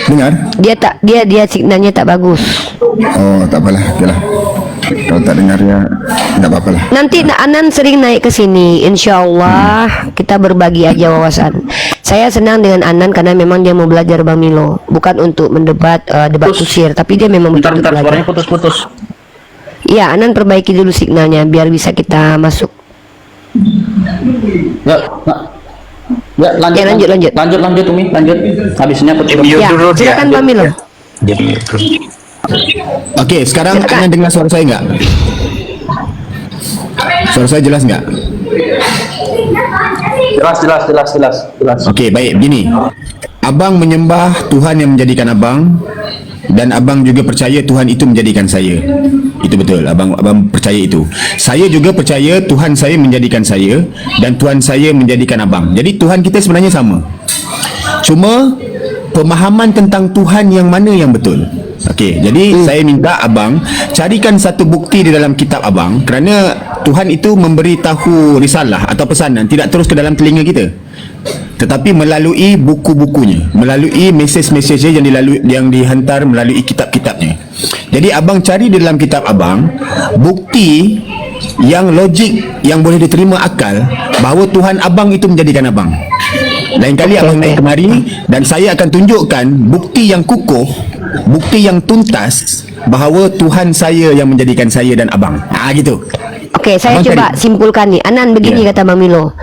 Dengar? Dia signalnya tak bagus. Oh, tak apalah, okeylah. Kalau tak dengar ya, nggak apa-apa lah. Nanti Anan sering naik ke sini, insya Allah kita berbagi aja wawasan. Saya senang dengan Anan karena memang dia mau belajar Bang Milo, bukan untuk mendebat debat kusir, tapi dia memang betul Bentar, belajar. suaranya putus-putus. Iya, Anan perbaiki dulu signalnya biar bisa kita masuk. Ya, lanjut. Ya, lanjut. Lanjut Umi, lanjut. Habisnya putus. Ya, silakan Bang Milo. Okey, sekarang Silakan. Anda dengar suara saya nggak? Suara saya jelas nggak? Jelas. Okey, baik. Begini, abang menyembah Tuhan yang menjadikan abang, dan abang juga percaya Tuhan itu menjadikan saya. Itu betul. Abang percaya itu. Saya juga percaya Tuhan saya menjadikan saya, dan Tuhan saya menjadikan abang. Jadi Tuhan kita sebenarnya sama. Cuma pemahaman tentang Tuhan yang mana yang betul. Okey, jadi saya minta abang carikan satu bukti di dalam kitab abang, kerana Tuhan itu memberitahu risalah atau pesanan tidak terus ke dalam telinga kita, tetapi melalui buku-bukunya, melalui mesej-mesejnya yang dihantar melalui kitab-kitabnya. Jadi abang cari di dalam kitab abang bukti yang logik, yang boleh diterima akal, bahawa Tuhan abang itu menjadikan abang. Lain kali abang naik kemari dan saya akan tunjukkan bukti yang kukuh, bukti yang tuntas bahawa Tuhan saya yang menjadikan saya dan abang. Gitu. Oke, saya Abang coba cari. simpulkan nih. Anan begini Ya. kata Bang Milo.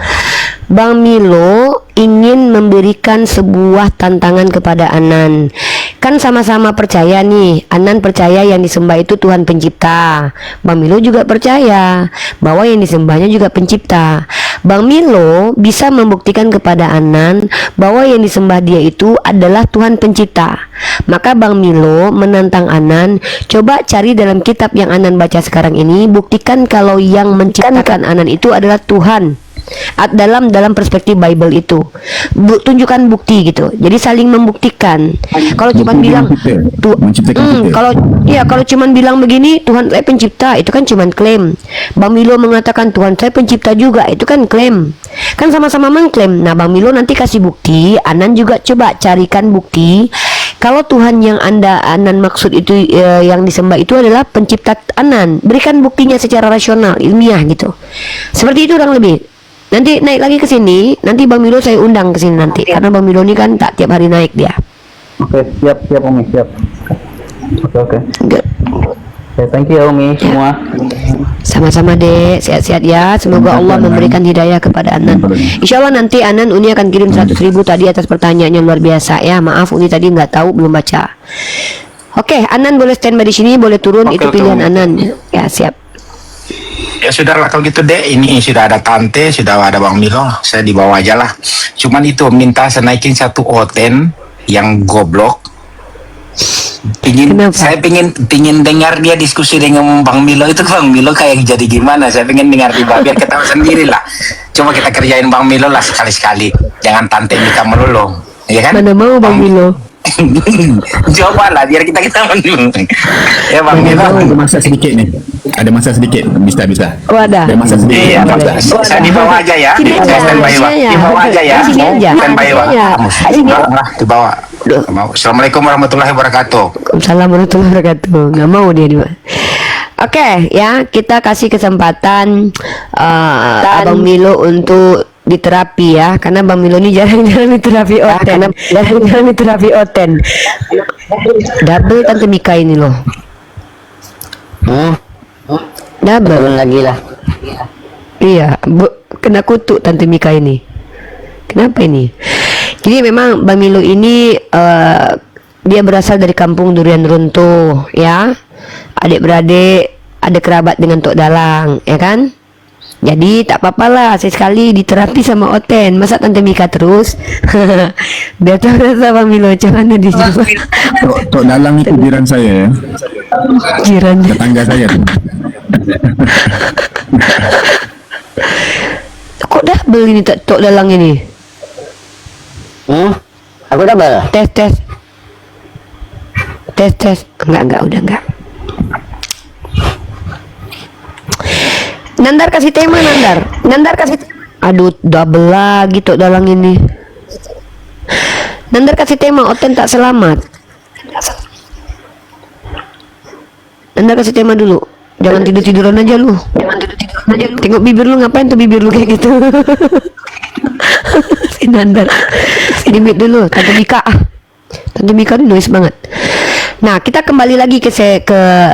Bang Milo ingin memberikan sebuah tantangan kepada Anan. Kan sama-sama percaya nih. Anan percaya yang disembah itu Tuhan pencipta. Bang Milo juga percaya bahwa yang disembahnya juga pencipta. Bang Milo bisa membuktikan kepada Anan bahwa yang disembah dia itu adalah Tuhan pencipta. Maka Bang Milo menantang Anan, coba cari dalam kitab yang Anan baca sekarang ini, buktikan kalau yang menciptakan Anan itu adalah Tuhan. Dalam perspektif Bible itu tunjukkan bukti gitu, jadi saling membuktikan. Kalau cuma bilang kalau cuma bilang begini, Tuhan saya pencipta, itu kan cuma klaim. Bang Milo mengatakan Tuhan saya pencipta juga, itu kan klaim, kan sama-sama mengklaim. Nah Bang Milo nanti kasih bukti, Anan juga coba carikan bukti kalau Tuhan yang Anan maksud itu yang disembah itu adalah pencipta Anan. Berikan buktinya secara rasional, ilmiah gitu. Seperti itu kurang lebih. Nanti naik lagi ke sini, nanti Bang Milo saya undang ke sini nanti, karena Bang Milo ini kan tak tiap hari naik dia. Oke, siap Umi, siap. Oke. Good. Oke, thank you ya Umi semua. Sama-sama Dek, sehat-sehat ya. Semoga Allah memberikan hidayah kepada Anan. Insya Allah nanti Anan Uni akan kirim 100.000 tadi atas pertanyaannya luar biasa ya. Maaf Uni tadi nggak tahu, belum baca. Oke, Anan boleh standby di sini, boleh turun, itu pilihan Anan. Ya siap. Ya sudah lah kalau gitu deh, ini sudah ada Tante, sudah ada Bang Milo, saya dibawa aja lah. Cuman itu minta saya naikin satu oten yang goblok. Saya pingin dengar dia diskusi dengan Bang Milo itu. Bang Milo kayak jadi gimana? Saya pengen dengar di biar ketawa sendiri lah. Coba kita kerjain Bang Milo lah sekali-sekali. Jangan Tante minta melulu, ya kan? Mana mau Bang Milo? Coba lah biar kita dulu. Ya Bang Milo. Ada masa sedikit nih. Ada masa sedikit, bisa. Oh ada. Ada masa sedikit. Iya, saya dibawa aja ya. Sini Saya aja, standby Pak. sini aja. Dibawa aja ya. Sini aja. Standby Pak. Sini aja. Dibawa. Assalamualaikum warahmatullahi wabarakatuh. Assalamualaikum warahmatullahi wabarakatuh. Nggak mau dia. Oke ya, kita kasih kesempatan Abang Milo untuk diterapi ya, karena Bang Milo ini jarang terapi oten. Jarang terapi oten. Double Tante Mika ini loh. Double lagi lah. Iya, kena kutuk Tante Mika ini. Kenapa ini? Jadi memang Bang Milo ini dia berasal dari kampung durian runtuh ya. Adik-beradik, ada kerabat dengan Tok Dalang, ya kan? Jadi tak apa-apa lah, sekali diterapi sama Oten. Masa Tante Mika terus? Biar tahu rasa Bang Milo macam mana di sini. Tok Dalang itu jiran saya ya. Jiran. Tetangga saya tuh. Kok double ini Tok Dalang ini? Aku double. Tes. Enggak, udah enggak. Nandar kasih tema, Nandar kasih. Aduh, double lagi Tok Dalang ini. Nandar kasih tema, Oten tak selamat. Nandar kasih tema dulu. Jangan tiduran aja lu. Tengok bibir lu, ngapain tuh bibir lu kayak gitu? Si Nandar. Limit dulu, Tante Mika. Tante Mika ini noise banget. Nah, kita kembali lagi ke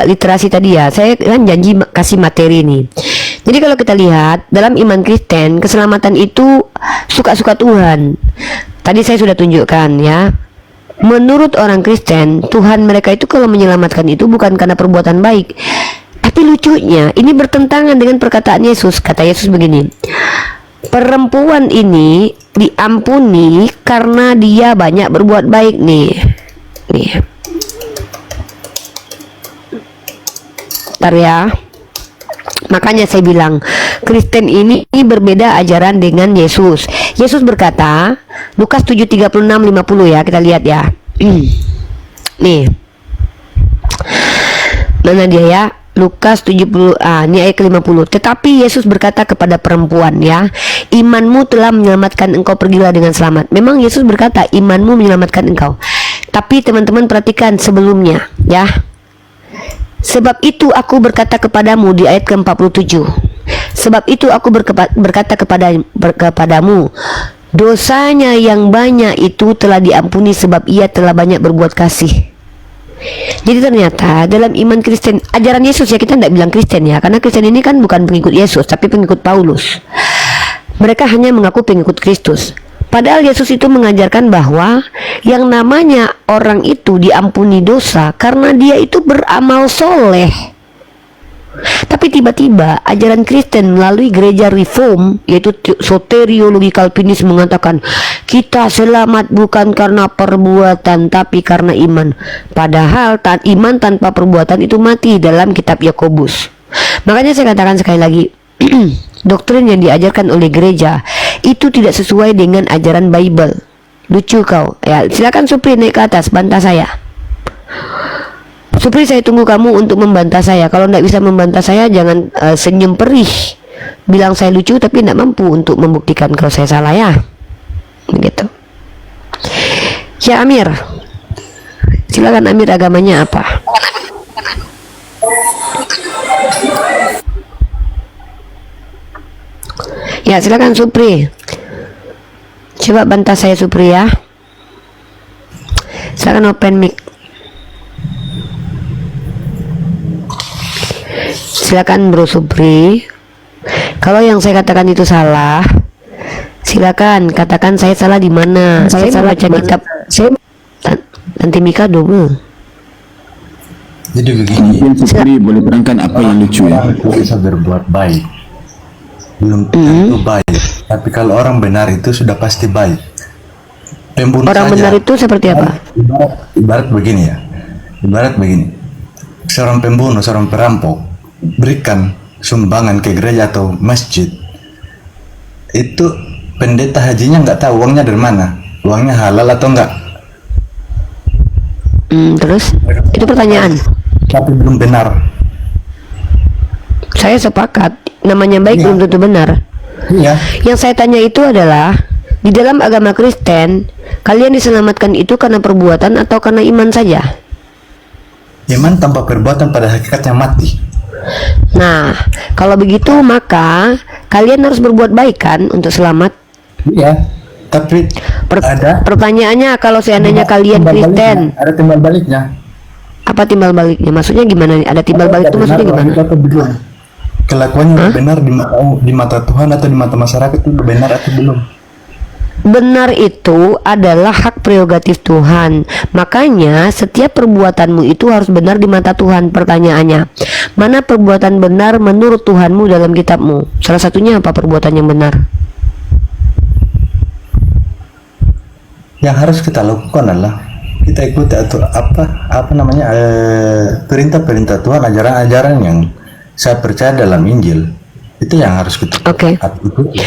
literasi tadi ya. Saya kan janji kasih materi nih. Jadi kalau kita lihat dalam iman Kristen, keselamatan itu suka-suka Tuhan. Tadi saya sudah tunjukkan ya. Menurut orang Kristen, Tuhan mereka itu kalau menyelamatkan itu bukan karena perbuatan baik. Tapi lucunya, ini bertentangan dengan perkataan Yesus. Kata Yesus begini, perempuan ini diampuni karena dia banyak berbuat baik nih. Bentar ya. Makanya saya bilang Kristen ini berbeda ajaran dengan Yesus. Yesus berkata, Lukas 7:36-50 ya, kita lihat ya. Nih. Mana dia ya? Lukas 70, ini ayat ke-50. Tetapi Yesus berkata kepada perempuan ya, imanmu telah menyelamatkan engkau, pergilah dengan selamat. Memang Yesus berkata imanmu menyelamatkan engkau. Tapi teman-teman perhatikan sebelumnya ya. Sebab itu aku berkata kepadamu di ayat ke-47. Sebab itu aku berkata kepadamu, dosanya yang banyak itu telah diampuni sebab ia telah banyak berbuat kasih. Jadi ternyata dalam iman Kristen, ajaran Yesus ya, kita tidak bilang Kristen ya, karena Kristen ini kan bukan pengikut Yesus tapi pengikut Paulus. Mereka hanya mengaku pengikut Kristus. Padahal Yesus itu mengajarkan bahwa yang namanya orang itu diampuni dosa karena dia itu beramal soleh. Tapi tiba-tiba ajaran Kristen melalui gereja reform, yaitu soteriologi Calvinis, mengatakan kita selamat bukan karena perbuatan tapi karena iman. Padahal iman tanpa perbuatan itu mati dalam kitab Yakobus. Makanya saya katakan sekali lagi, doktrin yang diajarkan oleh gereja itu tidak sesuai dengan ajaran Bible. Lucu kau ya. Silakan Supri naik ke atas, bantah saya. Supri, saya tunggu kamu untuk membantah saya. Kalau tidak bisa membantah saya, jangan senyum perih, bilang saya lucu tapi tidak mampu untuk membuktikan kalau saya salah, ya. Begitu. Ya Amir, silakan Amir, agamanya apa? Ya silakan Supri, coba bantah saya Supri ya. Silakan open mic. Silakan Bro Supri. Kalau yang saya katakan itu salah, silakan katakan saya salah di mana. Saya salah baca kitab. Nanti Mika double. Jadi begini, Mungkin Supri boleh terangkan apa yang lucu ya. orang itu bisa berbuat baik, belum tentu baik. Tapi kalau orang benar itu sudah pasti baik. Pembunuh Orang saja. benar itu seperti apa? Ibarat begini ya, ibarat begini. Seorang pembunuh, seorang perampok berikan sumbangan ke gereja atau masjid, itu pendeta hajinya nggak tahu uangnya dari mana, uangnya halal atau enggak. Terus itu pertanyaan. Tapi belum benar. Saya sepakat, namanya baik Iya. belum tentu benar. Iya. Yang saya tanya itu adalah, di dalam agama Kristen, kalian diselamatkan itu karena perbuatan atau karena iman saja? Iman tanpa perbuatan pada hakikatnya mati. Nah, kalau begitu maka kalian harus berbuat baik kan untuk selamat? Iya. Tapi ada Pertanyaannya, kalau seandainya kalian timbal Kristen, baliknya, ada timbal baliknya. apa timbal baliknya? Maksudnya gimana nih? Ada timbal balik itu maksudnya gimana? Kelakuannya benar di mata Tuhan atau di mata masyarakat itu benar atau belum? Benar itu adalah hak prerogatif Tuhan. Makanya setiap perbuatanmu itu harus benar di mata Tuhan. Pertanyaannya, mana perbuatan benar menurut Tuhanmu dalam kitabmu? Salah satunya apa perbuatan yang benar? Yang harus kita lakukan adalah kita ikuti atau apa namanya perintah-perintah Tuhan, ajaran-ajaran yang saya percaya dalam Injil, itu yang harus kita Oke. ikuti.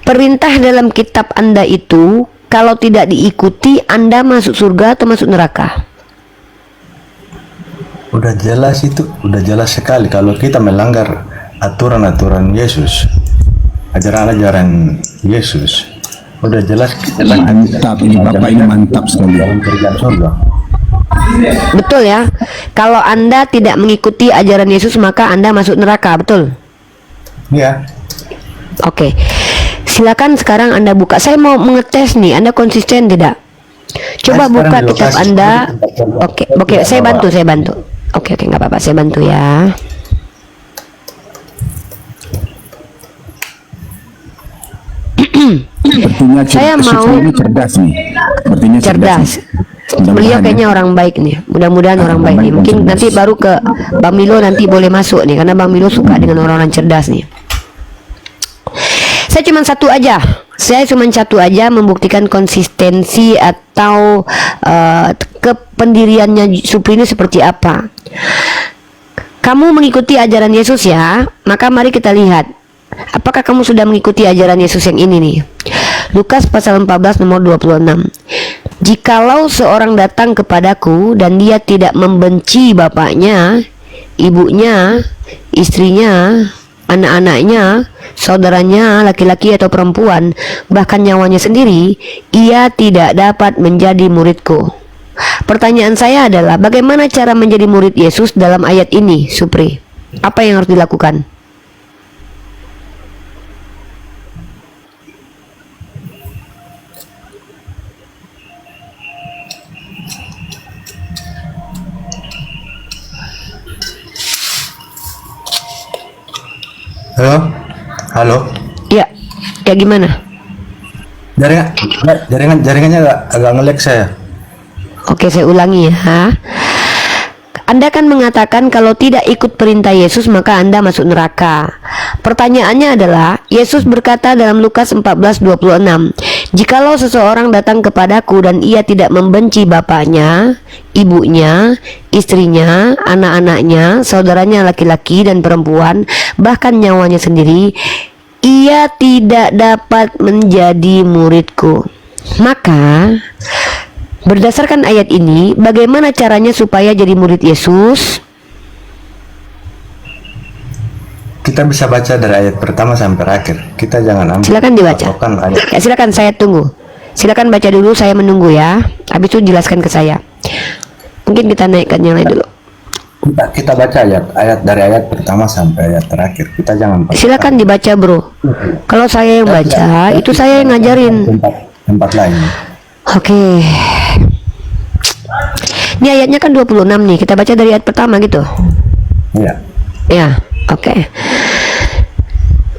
Perintah dalam kitab Anda itu kalau tidak diikuti, Anda masuk surga atau masuk neraka? Udah jelas itu, udah jelas sekali kalau kita melanggar aturan-aturan Yesus, ajaran-ajaran Yesus, udah jelas kita Mantap ini Bapak, ini mantap sekali. dalam kerjaan surga. Betul ya. Kalau Anda tidak mengikuti ajaran Yesus, maka Anda masuk neraka, betul? Iya. Oke. Silakan sekarang Anda buka. Saya mau mengetes nih, Anda konsisten tidak? Coba Nah, buka sekarang di kitab lokasi. Anda. Oke, saya bantu. Oke, nggak apa-apa, saya bantu ya. Sepertinya Saya mau- ini cerdas nih. Sepertinya Cerdas. Mudah-mudahan Beliau ya. kayaknya orang baik nih. Mudah-mudahan orang baik nih. Mungkin nanti baru ke Bang Milo nanti boleh masuk nih, karena Bang Milo suka dengan orang-orang cerdas nih. Saya cuma satu aja membuktikan konsistensi atau kependiriannya Supri ini seperti apa. Kamu mengikuti ajaran Yesus ya, maka mari kita lihat apakah kamu sudah mengikuti ajaran Yesus yang ini nih. Lukas pasal 14 nomor 26. Jikalau seorang datang kepadaku dan dia tidak membenci bapaknya, ibunya, istrinya, anak-anaknya, saudaranya, laki-laki atau perempuan, bahkan nyawanya sendiri, ia tidak dapat menjadi muridku. Pertanyaan saya adalah, bagaimana cara menjadi murid Yesus dalam ayat ini, Supri? Apa yang harus dilakukan? Halo? Halo? Ya gimana? Jaringannya agak nge-lag saya. Oke, saya ulangi ya. Anda kan mengatakan kalau tidak ikut perintah Yesus maka Anda masuk neraka. Pertanyaannya adalah, Yesus berkata dalam Lukas 14:26, "Jikalau seseorang datang kepadaku dan ia tidak membenci bapaknya, ibunya, istrinya, anak-anaknya, saudaranya laki-laki dan perempuan, bahkan nyawanya sendiri, ia tidak dapat menjadi muridku." Maka berdasarkan ayat ini, bagaimana caranya supaya jadi murid Yesus? Kita bisa baca dari ayat pertama sampai akhir. Kita jangan ambil. Silakan dibaca. patokan ayat. Ya, silakan, saya tunggu. Silakan baca dulu, saya menunggu ya. Habis itu jelaskan ke saya. Mungkin kita naikkan yang lain dulu. Kita baca ayat dari ayat pertama sampai ayat terakhir. Kita jangan. Silakan dibaca, bro. Kalau saya yang baca, itu saya yang ngajarin. Tempat lain. Oke. Ini ayatnya kan 26 nih. Kita baca dari ayat pertama gitu. Iya. Ya, oke.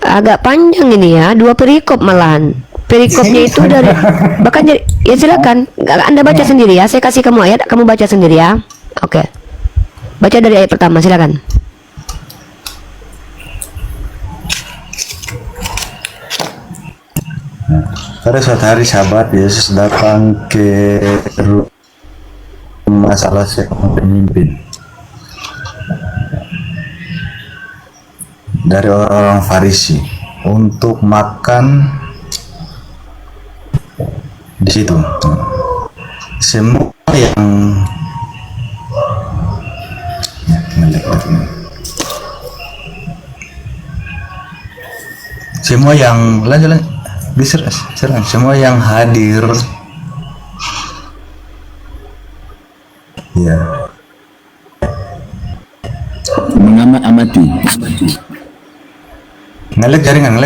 Agak panjang ini ya, 2 perikop malahan. Perikopnya itu dari bahkan jadi, ya silakan. Anda baca sendiri ya. Saya kasih kamu ayat, kamu baca sendiri ya. Oke. Baca dari ayat pertama, silakan. Pada suatu hari Sabat, Yesus datang ke rumah salah seorang pemimpin dari orang-orang Farisi untuk makan di situ. Semua yang lanjut bisa serang semua yang hadir ya mengamati. ngelek jaringan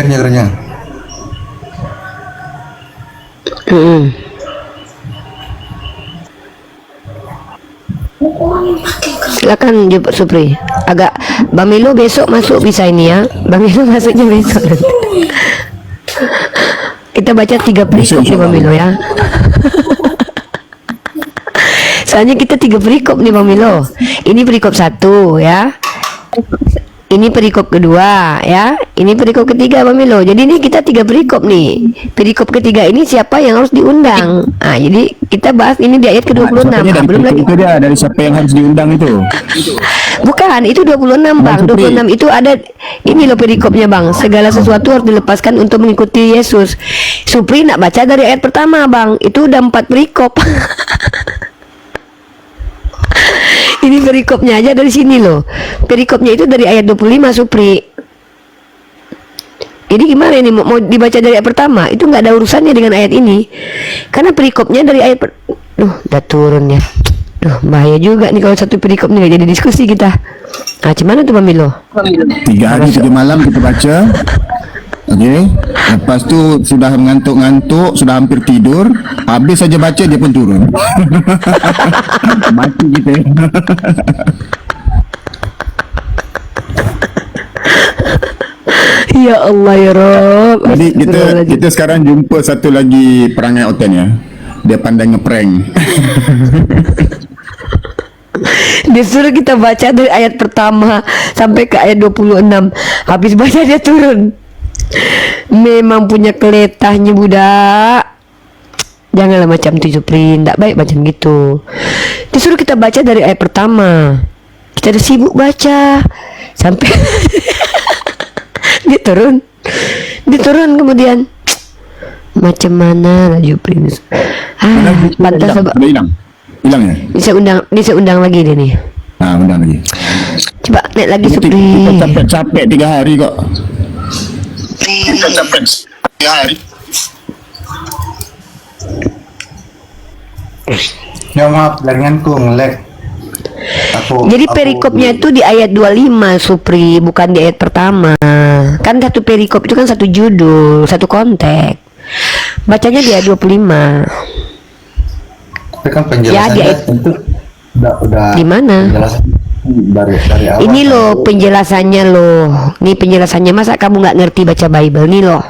Silakan Pak Supri. Agak Bang Milo besok masuk bisa ini ya. Bang Milo masuknya besok nanti. Kita baca 3 perikop nih Bang Milo ya. Soalnya kita 3 perikop nih Bang Milo. Ini perikop 1 ya. Ini perikop kedua ya. Ini perikop ketiga Bang Milo. Jadi ini kita 3 perikop nih. Perikop ketiga ini siapa yang harus diundang. Nah, jadi kita bahas ini di ayat ke-26. Nah, belum lagi. Itu dia dari siapa yang harus diundang itu. Bukan, itu 26 Bang. 26 itu ada ini loh perikopnya Bang. Segala sesuatu harus dilepaskan untuk mengikuti Yesus. Supri nak baca dari ayat pertama Bang. Itu udah 4 perikop. Ini perikopnya aja dari sini loh. Perikopnya itu dari ayat 25 Supri. Jadi gimana ini mau dibaca dari ayat pertama? Itu nggak ada urusannya dengan ayat ini. Karena perikopnya dari ayat udah turun ya. Bahaya juga nih kalau satu perikop nih nggak jadi diskusi kita. Nah, gimana tuh Bang Milo? 3 hari 3 malam kita baca. Oke. Lepas tu sudah ngantuk-ngantuk, sudah hampir tidur, habis saja baca dia pun turun. Mati kita. Ya Allah ya Rob. Jadi kita sekarang jumpa satu lagi perangai Oten ya. Dia pandai ngeprank. Disuruh kita baca dari ayat pertama sampai ke ayat 26. Habis baca dia turun. Memang punya keletahnya budak. Janganlah macam itu Supri, tidak baik macam gitu. Disuruh kita baca dari ayat pertama. Kita udah sibuk baca sampai dia turun kemudian. Macam mana lah Supri? Pantas Udah hilang ya? Bisa undang lagi dia nih. Nah, undang lagi. Coba naik lagi Supri. Kita capek 3 hari kok. Kita capek 3 hari. Ya maaf, jaringanku nge-lag. Jadi perikopnya itu di ayat 25 Supri, bukan di ayat pertama. Kan satu perikop itu kan satu judul, satu konteks. Bacanya di ayat 25. Tapi kan penjelasannya Ya, itu udah di mana? penjelasan dari awal. Ini loh penjelasannya loh. Nih penjelasannya, masa kamu nggak ngerti baca Bible nih loh.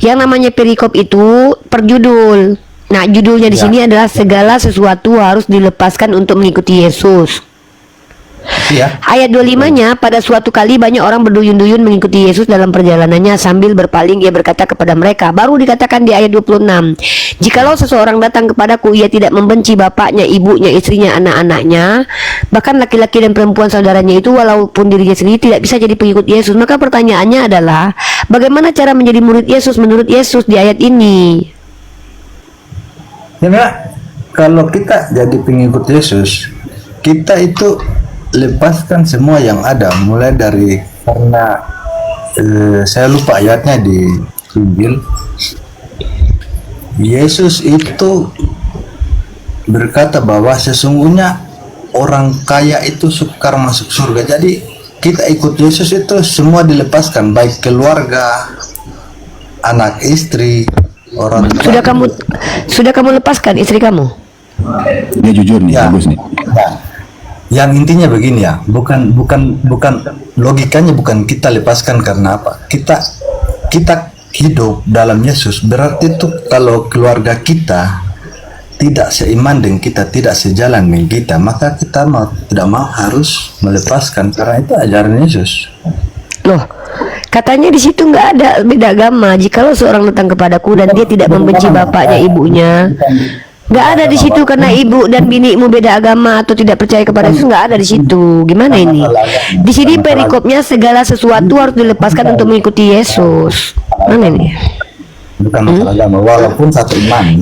Yang namanya perikop itu perjudul. Nah, judulnya di sini adalah segala sesuatu harus dilepaskan untuk mengikuti Yesus. Iya. Ayat 25-nya, pada suatu kali banyak orang berduyun-duyun mengikuti Yesus dalam perjalanannya, sambil berpaling ia berkata kepada mereka. Baru dikatakan di ayat 26, jikalau seseorang datang kepadaku, ia tidak membenci bapaknya, ibunya, istrinya, anak-anaknya, bahkan laki-laki dan perempuan saudaranya itu, walaupun dirinya sendiri, tidak bisa jadi pengikut Yesus. Maka pertanyaannya adalah, bagaimana cara menjadi murid Yesus menurut Yesus di ayat ini? Ya enggak, kalau kita jadi pengikut Yesus, kita itu lepaskan semua yang ada, mulai dari, karena saya lupa ayatnya di Injil, Yesus itu berkata bahwa sesungguhnya orang kaya itu sukar masuk surga. Jadi kita ikut Yesus itu semua dilepaskan, baik keluarga, anak, istri, orang tua. Sudah kamu lepaskan istri kamu? Dia jujur nih, Ya. bagus nih. Ya. Yang intinya begini ya, bukan logikanya bukan kita lepaskan karena apa? Kita hidup dalam Yesus, berarti itu kalau keluarga kita tidak seiman dengan kita, tidak sejalan dengan kita, maka kita tidak mau harus melepaskan, karena itu ajaran Yesus. Loh, katanya di situ nggak ada beda agama. Jikalau seorang datang kepadaku dan dia tidak membenci bapaknya, ibunya, nggak ada di situ karena ibu dan binimu beda agama atau tidak percaya kepada Yesus, nggak ada di situ. Gimana ini? Di sini perikopnya segala sesuatu harus dilepaskan untuk mengikuti Yesus. Mana ini? Bukan masalah agama, walaupun satu iman.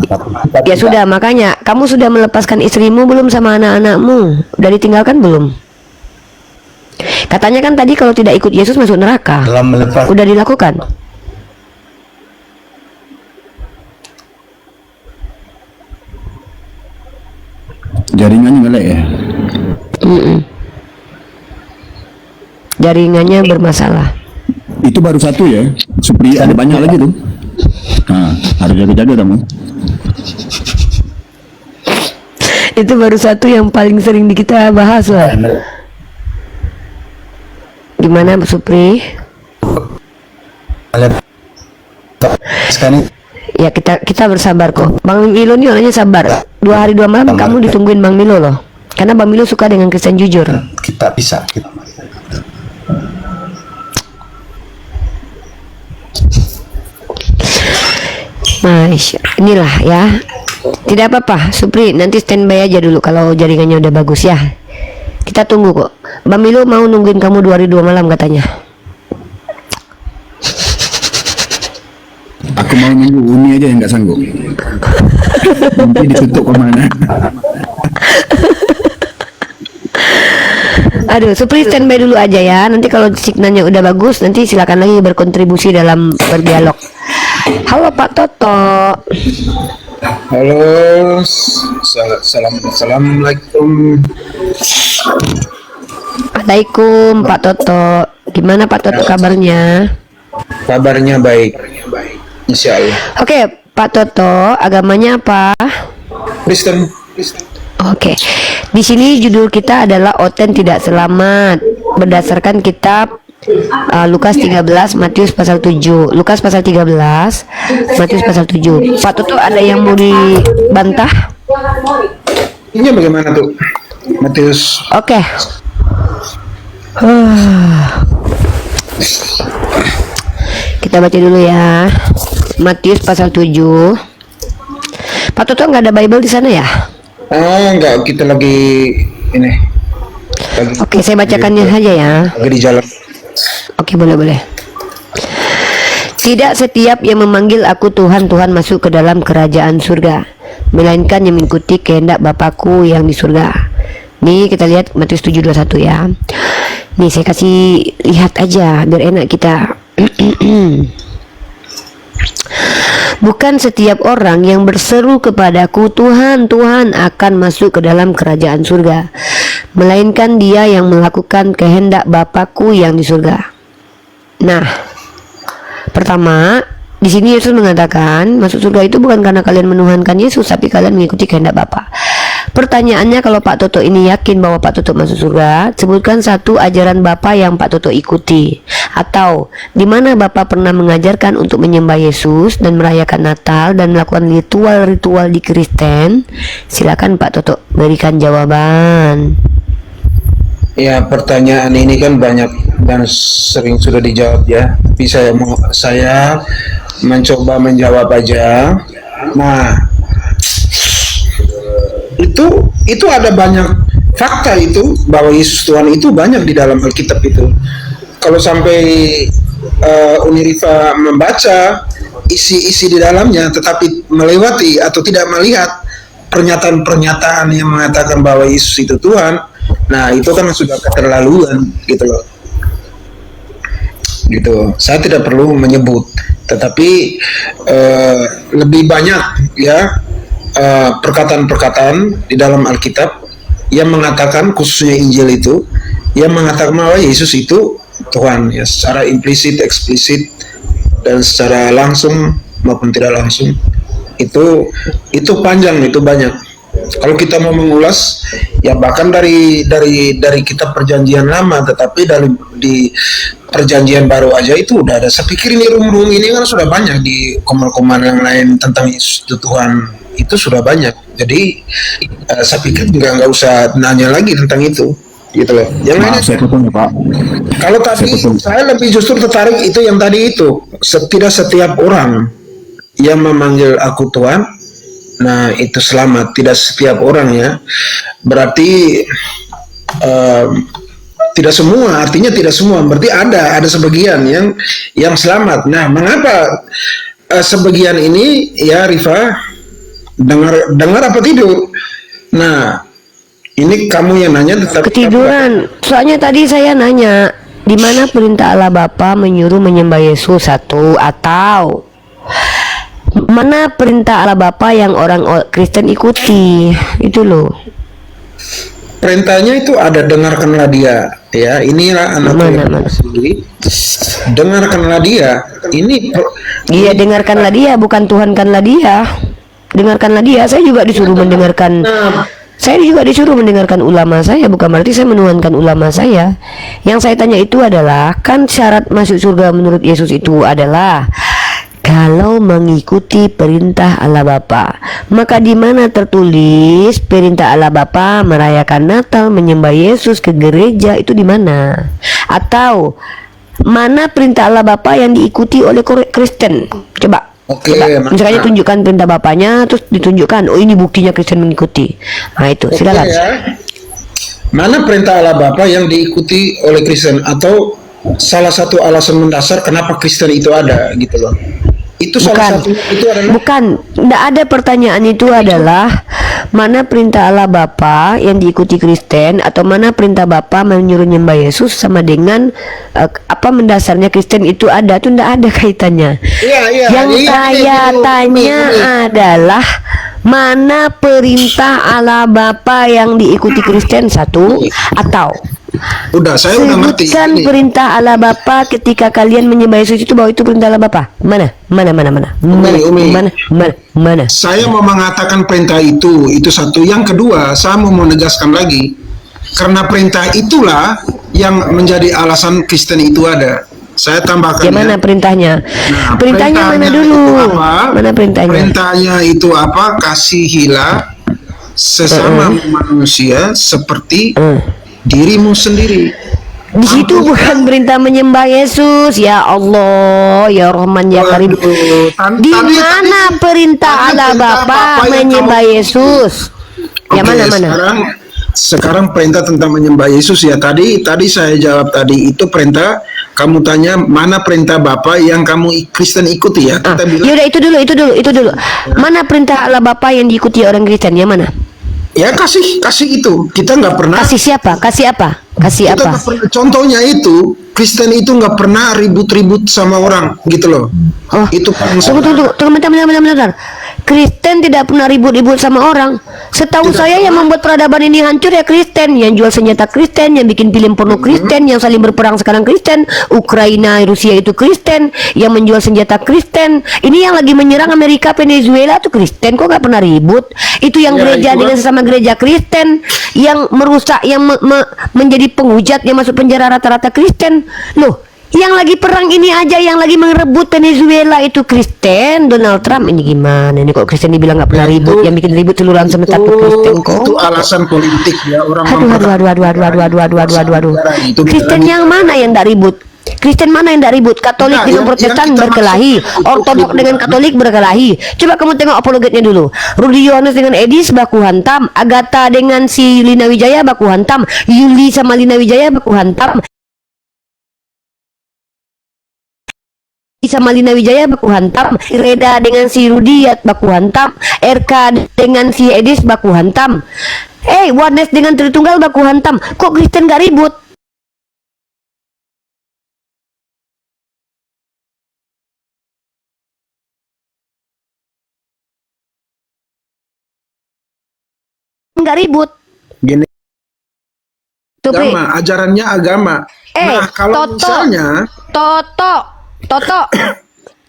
Ya sudah, makanya kamu sudah melepaskan istrimu belum sama anak-anakmu? Udah ditinggalkan belum? Katanya kan tadi kalau tidak ikut Yesus masuk neraka. Dalam melepas, Udah dilakukan? Jaringannya ngelek ya. Jaringannya bermasalah. Itu baru satu ya. Supri ada banyak lagi tuh. Nah, harus jaga-jaga kamu. Itu baru satu yang paling sering kita bahas lah. Gimana Bu Supri? sekarang Ya kita bersabar kok. Bang Milo nih orangnya sabar. 2 hari 2 malam kamu ditungguin Bang Milo loh. Karena Bang Milo suka dengan Kristen jujur. kita bisa. Masya, inilah ya. Tidak apa-apa, Supri, nanti standby aja dulu kalau jaringannya udah bagus ya. Kita tunggu kok. Bang Milo mau nungguin kamu 2 hari 2 malam katanya. Aku mau nunggu Uni aja yang nggak sanggup. Nanti ditutup kemana? Aduh, Supri standby dulu aja ya. Nanti kalau signalnya udah bagus, nanti silakan lagi berkontribusi dalam berdialog. Halo Pak Toto. Halo, assalamualaikum. Waalaikum Pak Toto. Gimana Pak Toto kabarnya? Kabarnya baik, insya Allah. Oke, Pak Toto, agamanya apa? Kristen. Oke. Di sini judul kita adalah Oten Tidak Selamat berdasarkan kitab Lukas 13, Matius pasal 7. Lukas pasal 13, Matius pasal 7. Pak Toto, ada yang mau dibantah? Ini bagaimana tuh, Matius? Oke. Kita baca dulu ya. Matius pasal 7. Pak Toto, nggak ada Bible di sana ya? Enggak, kita lagi ini. Oke, saya bacakannya saja ya. Lagi di jalan. Oke, boleh. Tidak setiap yang memanggil aku Tuhan, Tuhan masuk ke dalam kerajaan surga, melainkan yang mengikuti kehendak Bapakku yang di surga. Nih kita lihat Matius 7:21 ya. Nih saya kasih lihat aja biar enak kita. Bukan setiap orang yang berseru kepadaku Tuhan, Tuhan akan masuk ke dalam kerajaan surga, melainkan dia yang melakukan kehendak Bapakku yang di surga. Nah, pertama, di sini Yesus mengatakan masuk surga itu bukan karena kalian menuhankan Yesus, tapi kalian mengikuti kehendak Bapa. Pertanyaannya, kalau Pak Toto ini yakin bahwa Pak Toto masuk surga, sebutkan satu ajaran Bapak yang Pak Toto ikuti. Atau di mana Bapak pernah mengajarkan untuk menyembah Yesus dan merayakan Natal dan melakukan ritual-ritual di Kristen. Silakan Pak Toto berikan jawaban. Ya, pertanyaan ini kan banyak dan sering sudah dijawab ya. Tapi saya mencoba menjawab aja. Nah, itu ada banyak fakta itu bahwa Yesus Tuhan itu banyak di dalam Alkitab itu. Kalau sampai Unirifa membaca isi-isi di dalamnya, tetapi melewati atau tidak melihat pernyataan-pernyataan yang mengatakan bahwa Yesus itu Tuhan, nah itu kan sudah keterlaluan gitu loh. Gitu. Saya tidak perlu menyebut, tetapi lebih banyak ya perkataan-perkataan di dalam Alkitab yang mengatakan, khususnya Injil itu, yang mengatakan bahwa Yesus itu Tuhan ya, secara implisit, eksplisit, dan secara langsung maupun tidak langsung. Itu panjang, itu banyak. Kalau kita mau mengulas, ya bahkan dari kitab Perjanjian Lama, tetapi di Perjanjian Baru aja itu udah ada. Saya pikir ini rum-rum ini kan sudah banyak di komal-komal yang lain tentang Yesus itu Tuhan, itu sudah banyak. Jadi saya pikir juga nggak usah nanya lagi tentang itu, gitu loh. Yang lainnya, Pak. kalau tadi saya lebih justru tertarik itu yang tadi itu, tidak setiap orang yang memanggil aku Tuhan, nah itu selamat. Tidak setiap orang ya, berarti tidak semua, artinya tidak semua, berarti ada sebagian yang selamat. Nah, mengapa sebagian ini ya, Rifa, dengar apa tidur? Nah, ini kamu yang nanya, tetapi Ketiduran. Soalnya tadi saya nanya, di mana perintah Allah Bapa menyuruh menyembah Yesus satu, atau mana perintah Allah Bapa yang orang Kristen ikuti? Itu loh. perintahnya itu ada, dengarkanlah dia ya, inilah anak Mana? sendiri, dengarkanlah dia. Iya, dengarkanlah dia, bukan Tuhankanlah dia. Dengarkanlah dia. Saya juga disuruh mendengarkan. Saya juga disuruh mendengarkan ulama saya, bukan berarti saya menuhankan ulama saya. Yang saya tanya itu adalah, kan syarat masuk surga menurut Yesus itu adalah kalau mengikuti perintah Allah Bapa. Maka di mana tertulis perintah Allah Bapa merayakan Natal, menyembah Yesus, ke gereja, itu di mana? Atau mana perintah Allah Bapa yang diikuti oleh Kristen? Coba. Oke, Misalnya tunjukkan perintah Bapaknya, terus ditunjukkan, oh ini buktinya Kristen mengikuti. Nah itu, silakan. ya. Mana perintah Allah Bapa yang diikuti oleh Kristen, atau salah satu alasan mendasar kenapa Kristen itu ada, gitu loh. Itu salah satu itu adalah Tidak ada. Pertanyaan itu adalah mana perintah Allah Bapa yang diikuti Kristen, atau mana perintah Bapa menyuruh nyembah Yesus sama dengan apa mendasarnya Kristen itu ada. Itu tidak ada kaitannya. Yang saya tanya adalah mana perintah Allah Bapa yang diikuti Kristen satu, atau udah, saya udah ngerti. sebutkan perintah Allah Bapa ketika kalian menyembah Yesus itu, bahwa itu perintah Allah Bapa. Mana? Umi. Mana? Saya mau mengatakan perintah itu satu. Yang kedua, saya mau menegaskan lagi, karena perintah itulah yang menjadi alasan Kristen itu ada. Saya tambahkan. Mana perintahnya? Nah, perintahnya mana dulu? Mana perintahnya? Perintahnya itu apa? Kasihilah sesama manusia seperti dirimu sendiri. Di situ bukan perintah menyembah Yesus. Ya Allah, ya Rahman, ya Karim. Di mana perintah Allah Bapa menyembah Yesus? Ya mana? Sekarang perintah tentang menyembah Yesus ya, tadi saya jawab tadi itu perintah. Kamu tanya mana perintah Bapa yang kamu Kristen ikuti ya? Kita bilang, yaudah, itu dulu. Mana perintah Allah Bapa yang diikuti orang Kristen? Yang mana? ya kasih itu. Kita nggak pernah. Kasih siapa? Kasih apa? Kita nggak pernah, contohnya itu Kristen itu nggak pernah ribut-ribut sama orang gitu loh. Oh, Itu tunggu, bentar. Kristen tidak pernah ribut-ribut sama orang. Setahu saya yang membuat peradaban ini hancur ya Kristen, yang jual senjata Kristen, yang bikin film porno Kristen, yang saling berperang sekarang Kristen, Ukraina, Rusia itu Kristen, yang menjual senjata Kristen. Ini yang lagi menyerang Amerika, Venezuela tuh Kristen, kok gak pernah ribut? Itu yang gereja dengan sesama gereja Kristen, yang merusak, yang menjadi penghujat, yang masuk penjara rata-rata Kristen. Loh, yang lagi perang ini aja, yang lagi merebut Venezuela itu Kristen. Donald Trump ini gimana ini, kok Kristen dibilang nggak pernah ribut? Yang bikin ribut seluruh sama takut Kristen kok. Itu alasan politik ya orang. Aduh. Kristen yang mana yang nggak ribut? Kristen mana yang nggak ribut? Katolik dengan Protestan berkelahi, Ortodok dengan Katolik berkelahi. Coba kamu tengok apologetnya dulu. Rudy Yohanes dengan Edis baku hantam, Agatha dengan si Lina Wijaya baku hantam, Yuli sama Lina Wijaya baku hantam, sama Lina Wijaya baku hantam, Reda dengan si Rudiat baku hantam, RK dengan si Edis baku hantam, Wanes dengan Tritunggal baku hantam. Kok Kristen gak ribut? Gak ribut. Gini. Tuh, Agama, ajarannya agama. Nah, kalau misalnya Toto,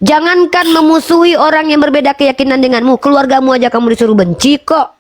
jangankan memusuhi orang yang berbeda keyakinan denganmu, keluargamu aja kamu disuruh benci kok.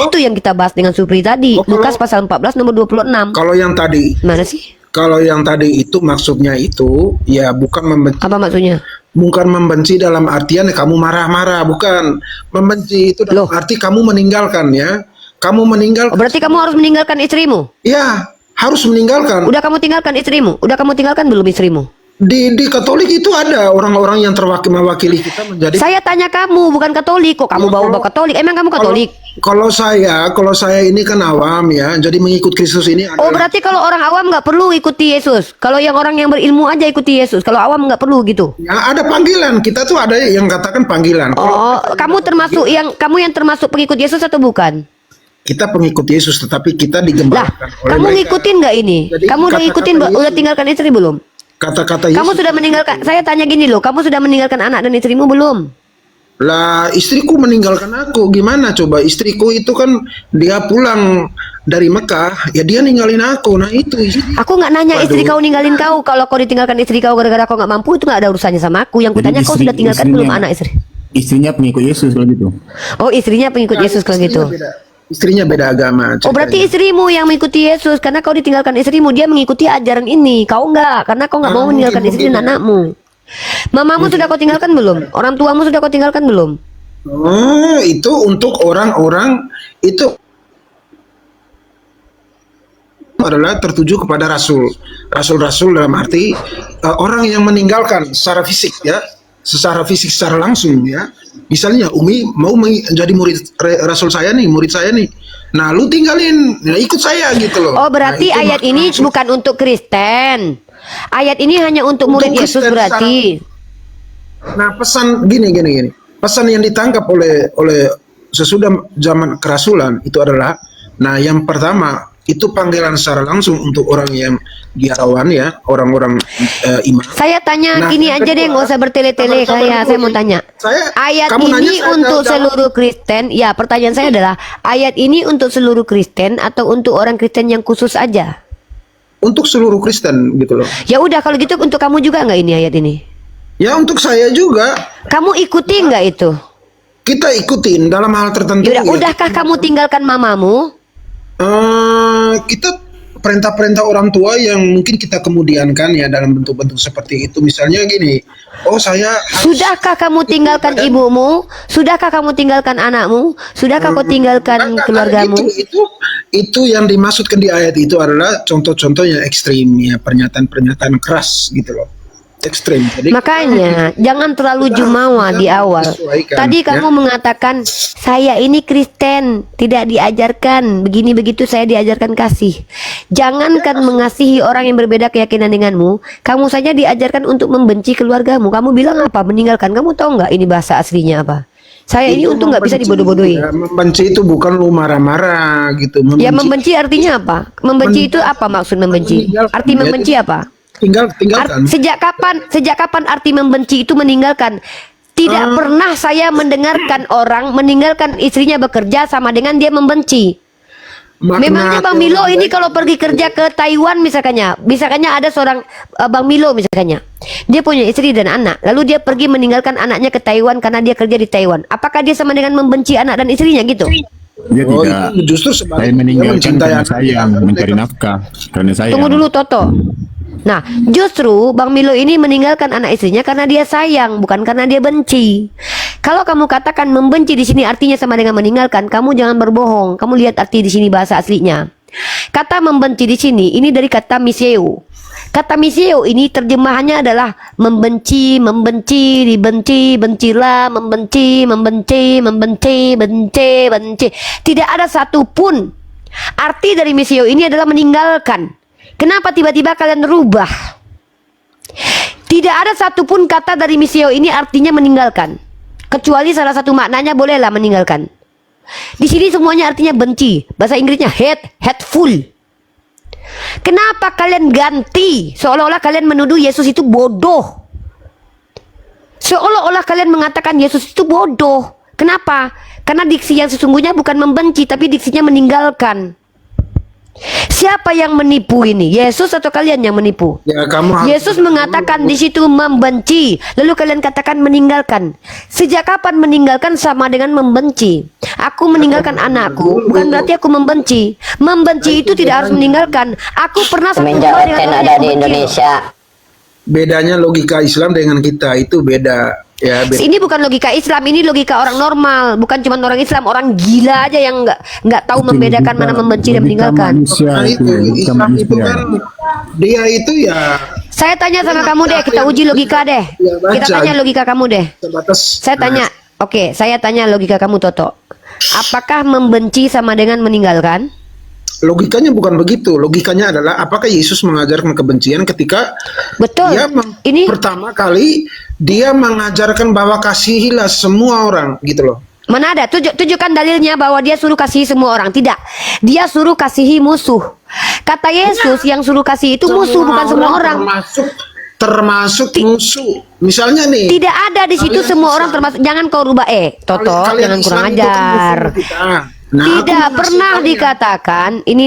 Itu yang kita bahas dengan Supri tadi. Lukas pasal 14 nomor 26. Kalau yang tadi, mana sih? Kalau yang tadi itu maksudnya itu ya bukan membenci. Apa maksudnya? Bukan membenci dalam artian kamu marah-marah, bukan. Membenci itu dalam arti kamu meninggalkan ya. Kamu meninggalkan. Berarti kamu harus meninggalkan istrimu? Ya, harus meninggalkan. Udah kamu tinggalkan istrimu? Udah kamu tinggalkan belum istrimu? Di Katolik itu ada orang-orang yang mewakili kita menjadi. Saya tanya kamu, bukan Katolik kok. Kamu bawa Katolik. Emang kamu Katolik? Kalau saya ini kan awam ya, jadi mengikut Kristus ini. Oh, berarti kalau orang awam nggak perlu ikuti Yesus. Kalau yang orang yang berilmu aja ikuti Yesus. Kalau awam nggak perlu gitu. Ya, ada panggilan. Kita tuh ada yang katakan panggilan. Oh, kamu termasuk yang termasuk pengikut Yesus atau bukan? Kita pengikut Yesus, tetapi kita digembarkan oleh kamu mereka. Ngikutin nggak ini? Jadi, kamu udah ikutin, udah tinggalkan istri belum? Kata-kata Yesus. Kamu sudah meninggalkan, saya tanya gini loh, kamu sudah meninggalkan anak dan istrimu belum? Lah, istriku meninggalkan aku. Gimana coba? Istriku itu kan dia pulang dari Mekah, ya dia ninggalin aku. Nah itu. Aku nggak nanya istri kau ninggalin kau. Kalau kau ditinggalkan istri kau gara-gara kau nggak mampu, itu nggak ada urusannya sama aku. Yang kutanya kau sudah tinggalkan belum anak istri? Istrinya pengikut Yesus kalau gitu. Oh, istrinya pengikut Yesus kalau gitu. Istrinya beda agama. Oh, berarti istrimu yang mengikuti Yesus karena kau ditinggalkan istrimu, dia mengikuti ajaran ini. Kau enggak, karena kau nggak mau meninggalkan istri dan anakmu. Mamamu sudah kau tinggalkan belum? Orang tuamu sudah kau tinggalkan belum? Oh, itu untuk orang-orang itu adalah tertuju kepada rasul-rasul dalam arti orang yang meninggalkan secara fisik ya, secara langsung ya. Misalnya Umi mau menjadi murid rasul saya nih, murid saya nih. Nah, lu tinggalin, nah, ikut saya gitu loh. Oh, berarti nah, ayat ini bukan untuk Kristen. Ayat ini hanya untuk murid Yesus berarti. Nah, pesan gini. Pesan yang ditangkap oleh sesudah zaman kerasulan itu adalah, nah yang pertama itu panggilan secara langsung untuk orang yang biarawan ya, orang-orang iman. Saya tanya gini aja deh, nggak usah bertele-tele kayak. Saya mau tanya. Ayat ini untuk seluruh Kristen. Ya, pertanyaan saya adalah ayat ini untuk seluruh Kristen atau untuk orang Kristen yang khusus aja? Untuk seluruh Kristen gitu loh. Ya udah kalau gitu untuk kamu juga nggak ini ayat ini? Ya untuk saya juga. Kamu ikuti nggak itu? Kita ikutin dalam hal tertentu. Yaudah, udahkah kamu tinggalkan mamamu? Kita perintah-perintah orang tua yang mungkin kita kemudiankan ya dalam bentuk-bentuk seperti itu. Misalnya gini, sudahkah kamu tinggalkan ibumu? Sudahkah kamu tinggalkan anakmu? Sudahkah kau tinggalkan keluargamu? Itu yang dimaksudkan di ayat itu adalah contoh-contoh yang ekstrim ya, pernyataan-pernyataan keras gitu loh. Ekstrim. Jadi, makanya jangan terlalu jumawa di awal. Tadi kamu mengatakan saya ini Kristen, tidak diajarkan begini begitu, saya diajarkan kasih. Jangankan mengasihi orang yang berbeda keyakinan denganmu, kamu saja diajarkan untuk membenci keluargamu. Kamu bilang apa? Meninggalkan. Kamu tahu nggak ini bahasa aslinya apa? Saya ini untung nggak bisa dibodoh-bodohi. Ya, membenci itu bukan lu marah-marah gitu. Ya membenci artinya apa? Membenci itu apa maksud membenci? Arti membenci apa? Tinggalkan. Sejak kapan arti membenci itu meninggalkan? Tidak pernah saya mendengarkan orang meninggalkan istrinya bekerja sama dengan dia membenci. Memangnya Bang Milo ini kalau pergi kerja ke Taiwan misalkannya ada seorang Bang Milo misalkannya, dia punya istri dan anak, lalu dia pergi meninggalkan anaknya ke Taiwan karena dia kerja di Taiwan. Apakah dia sama dengan membenci anak dan istrinya gitu? Dia tidak. Itu justru Saya sebaliknya, dia meninggalkan mencintai karena anak. sayang, mencari nafkah karena sayang. Tunggu dulu Toto. Nah, justru Bang Milo ini meninggalkan anak istrinya karena dia sayang, bukan karena dia benci. Kalau kamu katakan membenci di sini artinya sama dengan meninggalkan, kamu jangan berbohong. Kamu lihat arti di sini bahasa aslinya. Kata membenci di sini ini dari kata miseo. Kata miseo ini terjemahannya adalah membenci, membenci, dibenci, bencilah, membenci, membenci, membenci, benci, benci. Tidak ada satupun arti dari miseo ini adalah meninggalkan. Kenapa tiba-tiba kalian rubah? Tidak ada satupun kata dari miseo ini artinya meninggalkan. Kecuali salah satu maknanya bolehlah meninggalkan. Di sini semuanya artinya benci. Bahasa Inggrisnya hate, hateful. Kenapa kalian ganti? Seolah-olah kalian menuduh Yesus itu bodoh. Seolah-olah kalian mengatakan Yesus itu bodoh. Kenapa? Karena diksi yang sesungguhnya bukan membenci, tapi diksinya meninggalkan. Siapa yang menipu ini? Yesus atau kalian yang menipu? Ya, kamu harus- Yesus mengatakan di situ membenci, lalu kalian katakan meninggalkan. Sejak kapan meninggalkan sama dengan membenci? Aku meninggalkan anakku, bukan berarti aku membenci. Membenci itu tidak harus meninggalkan. Aku pernah satu Semenjak rumah dengan Oten orang ada yang di membenci. Indonesia. Bedanya logika Islam dengan kita itu beda. Ya, beda. Ini bukan logika Islam, ini logika orang normal, bukan cuma orang Islam, orang gila aja yang nggak tahu membedakan mana membenci dan meninggalkan. Nah, itu Islam itu kan dia itu ya Saya tanya sama kamu deh, kita uji logika deh. Ya, baca. Kita tanya logika kamu deh. sebatas. Saya tanya, oke, saya tanya logika kamu Toto. Apakah membenci sama dengan meninggalkan? Logikanya bukan begitu. Logikanya adalah apakah Yesus mengajarkan kebencian ketika Betul. dia Ini pertama kali dia mengajarkan bahwa kasihilah semua orang gitu loh. mana ada? Tunjukkan dalilnya bahwa dia suruh kasihi semua orang. Tidak. Dia suruh kasihi musuh. Kata Yesus yang suruh kasih itu musuh, bukan semua orang. Termasuk musuh. Misalnya nih. Tidak ada di situ Kalian semua Islam. orang termasuk. Jangan kau rubah Toto, Kalian jangan kurang Islam itu kan ajar. musuh kita. Nah, aku Tidak mau pernah kasih dikatakan ini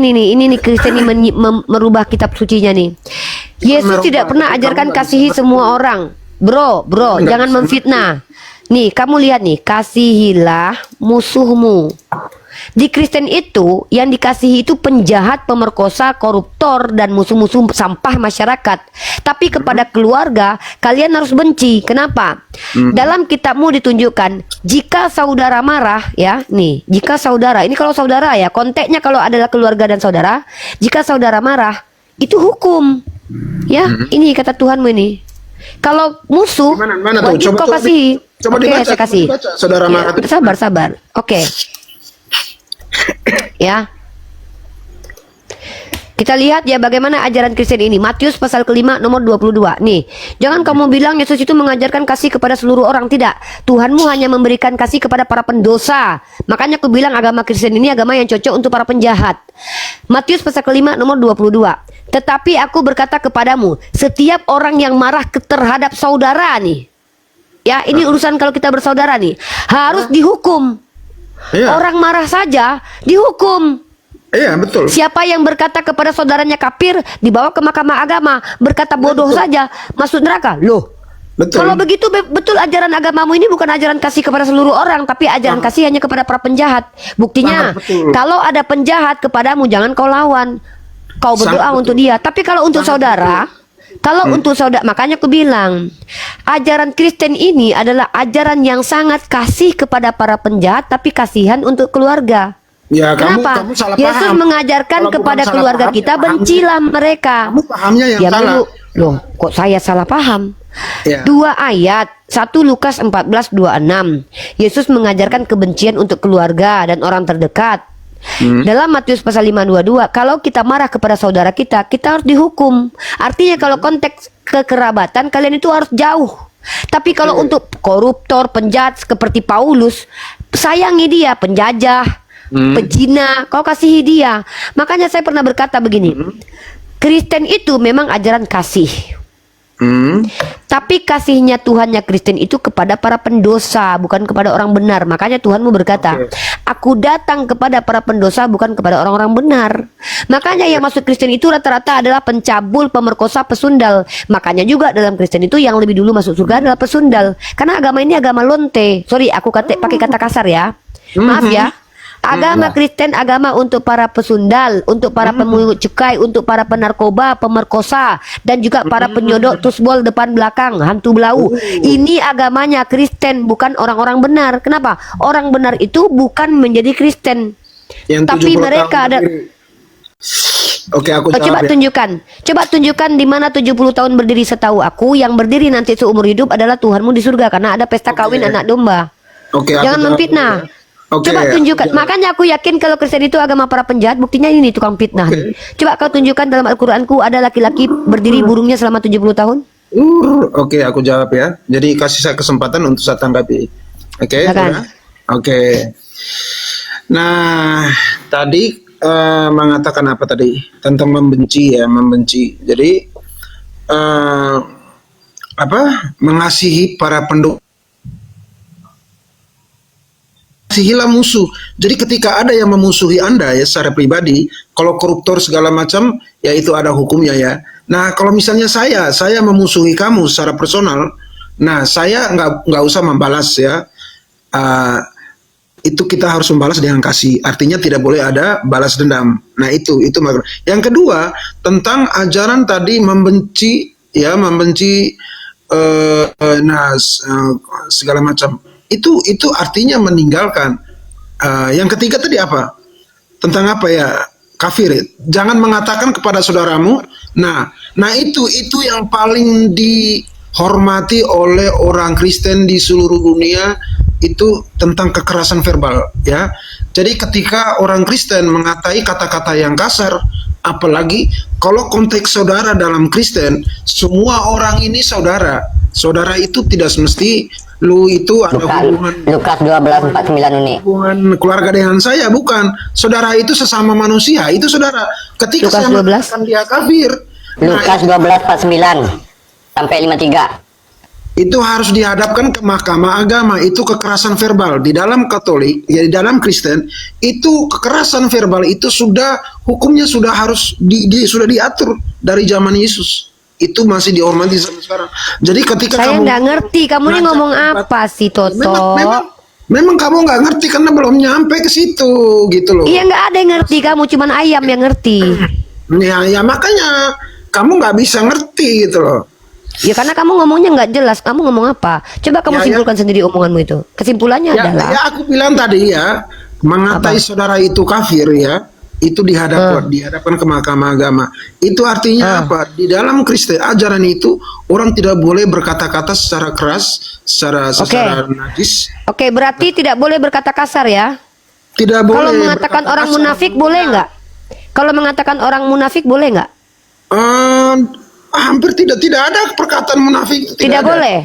Kristen ini merubah kitab sucinya nih. Yesus merubah, tidak pernah tapi ajarkan kamu kasihi semua orang. Bro, Enggak jangan bisa. memfitnah. Nih, kamu lihat nih, kasihilah musuhmu. Di Kristen itu yang dikasihi itu penjahat, pemerkosa, koruptor dan musuh-musuh sampah masyarakat. Tapi kepada keluarga kalian harus benci. Kenapa? Dalam kitabmu ditunjukkan jika saudara marah ya, nih, jika saudara, ini kalau saudara ya, konteksnya kalau adalah keluarga dan saudara, jika saudara marah itu hukum. Ya, ini kata Tuhanmu ini. Kalau musuh Mana tuh? wajib kau Coba kasih. coba Oke, dibaca, saya kasih. coba dibaca. Saudara Ya, marah itu. sabar. Oke. Ya. Kita lihat ya bagaimana ajaran Kristen ini. Matius pasal kelima nomor 22. Nih, jangan kamu bilang Yesus itu mengajarkan kasih kepada seluruh orang. Tidak. Tuhanmu hanya memberikan kasih kepada para pendosa. Makanya aku bilang agama Kristen ini agama yang cocok untuk para penjahat. Matius pasal kelima nomor 22. Tetapi aku berkata kepadamu, setiap orang yang marah terhadap saudara nih. Ya, ini urusan kalau kita bersaudara nih, harus dihukum. Iya. Orang marah saja dihukum. Iya, betul. Siapa yang berkata kepada saudaranya kafir dibawa ke mahkamah agama, berkata bodoh saja masuk neraka. Loh, Betul. kalau begitu betul ajaran agamamu ini bukan ajaran kasih kepada seluruh orang, tapi ajaran kasih hanya kepada para penjahat. Buktinya, Sangat betul. kalau ada penjahat kepadamu jangan kau lawan, kau berdoa Sangat untuk betul. dia. Tapi kalau untuk saudara, kalau untuk saudara, makanya aku bilang ajaran Kristen ini adalah ajaran yang sangat kasih kepada para penjahat, tapi kasihan untuk keluarga. Ya, Kenapa? kamu salah Yesus paham. mengajarkan Kalau bukan kepada salah keluarga paham, kita ya pahamnya. bencilah mereka. Kamu pahamnya yang Diam salah. dulu. Loh, kok saya salah paham? Ya. 2 ayat, 1 Lukas 14:26. Yesus mengajarkan kebencian untuk keluarga dan orang terdekat. Dalam Matius pasal 5:22, kalau kita marah kepada saudara kita harus dihukum. Artinya kalau konteks kekerabatan kalian itu harus jauh. Tapi kalau untuk koruptor, penjahat seperti Paulus, sayangi dia, penjajah, pezina, kau kasihi dia. Makanya saya pernah berkata begini, Kristen itu memang ajaran kasih. Tapi kasihnya Tuhannya Kristen itu kepada para pendosa, bukan kepada orang benar. Makanya Tuhanmu berkata, aku datang kepada para pendosa, bukan kepada orang-orang benar. Makanya yang masuk Kristen itu rata-rata adalah pencabul, pemerkosa, pesundal. Makanya juga dalam Kristen itu yang lebih dulu masuk surga adalah pesundal. Karena agama ini agama lonte. Sorry, aku pakai kata kasar ya. Maaf ya. Agama Kristen agama untuk para pesundal, untuk para pemungut cukai, untuk para penarkoba, pemerkosa, dan juga para penyodok tusbol depan belakang, hantu belau. Ini agamanya Kristen, bukan orang-orang benar. Kenapa? Orang benar itu bukan menjadi Kristen, Yang tapi 70 mereka tahun ada. berdiri. Oke, aku Oh, coba jawab ya. coba tunjukkan di mana 70 tahun berdiri. Setahu aku yang berdiri nanti seumur hidup adalah Tuhanmu di surga, karena ada pesta kawin anak domba. Oke, aku Jangan jawab memfitnah. dulu ya. Oke, Coba aku tunjukkan. jawab. Makanya aku yakin kalau Kristen itu agama para penjahat. Buktinya ini tukang fitnah nih. Coba kau tunjukkan dalam Al-Quranku ada laki-laki berdiri burungnya selama 70 tahun. Oke, aku jawab ya. Jadi kasih saya kesempatan untuk saya tanggapi. Oke. Silakan. Ya? Oke. Nah, tadi mengatakan apa tadi? Tentang membenci ya, membenci. Jadi mengasihi para pendukung. Kasihilah musuh. Jadi ketika ada yang memusuhi Anda ya secara pribadi, kalau koruptor segala macam, ya itu ada hukumnya ya. Nah, kalau misalnya saya memusuhi kamu secara personal, nah saya nggak usah membalas ya. Itu kita harus membalas dengan kasih. Artinya tidak boleh ada balas dendam. Nah itu makna. Yang kedua tentang ajaran tadi membenci ya, membenci segala macam. Itu artinya meninggalkan. Yang ketiga tadi apa? Tentang apa ya? Kafir. Jangan mengatakan kepada saudaramu. Nah itu yang paling dihormati oleh orang Kristen di seluruh dunia, itu tentang kekerasan verbal ya. Jadi ketika orang Kristen mengatai kata-kata yang kasar, apalagi kalau konteks saudara dalam Kristen, semua orang ini saudara. Saudara itu tidak semesti lu itu ada hubungan Lukas 12:49 ini. hubungan keluarga dengan saya, bukan. Saudara itu sesama manusia, itu saudara. Ketika Lukas saya 12. mengatakan dia kafir, Lukas 12:49 sampai 53. itu harus dihadapkan ke mahkamah agama. Itu kekerasan verbal di dalam Katolik, ya di dalam Kristen, itu kekerasan verbal itu sudah hukumnya sudah harus sudah diatur dari zaman Yesus. Itu masih dihormati sampai sekarang. Jadi ketika Saya kamu nggak ngerti kamu ini ngomong apa sih, Toto. memang kamu nggak ngerti karena belum nyampe ke situ gitu loh. Iya, nggak ada yang ngerti, kamu cuman ayam yang ngerti. Ya makanya kamu nggak bisa ngerti gitu loh. Ya karena kamu ngomongnya nggak jelas. Kamu ngomong apa? Coba kamu Ya, simpulkan sendiri omonganmu itu. Kesimpulannya adalah Ya aku bilang tadi ya, mengatai saudara itu kafir ya, itu dihadapkan ke mahkamah agama. Itu artinya apa? Di dalam Kristen ajaran itu orang tidak boleh berkata-kata secara keras, secara najis. Oke, berarti tidak boleh berkata kasar ya. Tidak boleh. Kalau mengatakan berkata orang kasar. munafik boleh nggak? Kalau mengatakan orang munafik boleh nggak? Hampir tidak ada perkataan munafik. Tidak ada. boleh.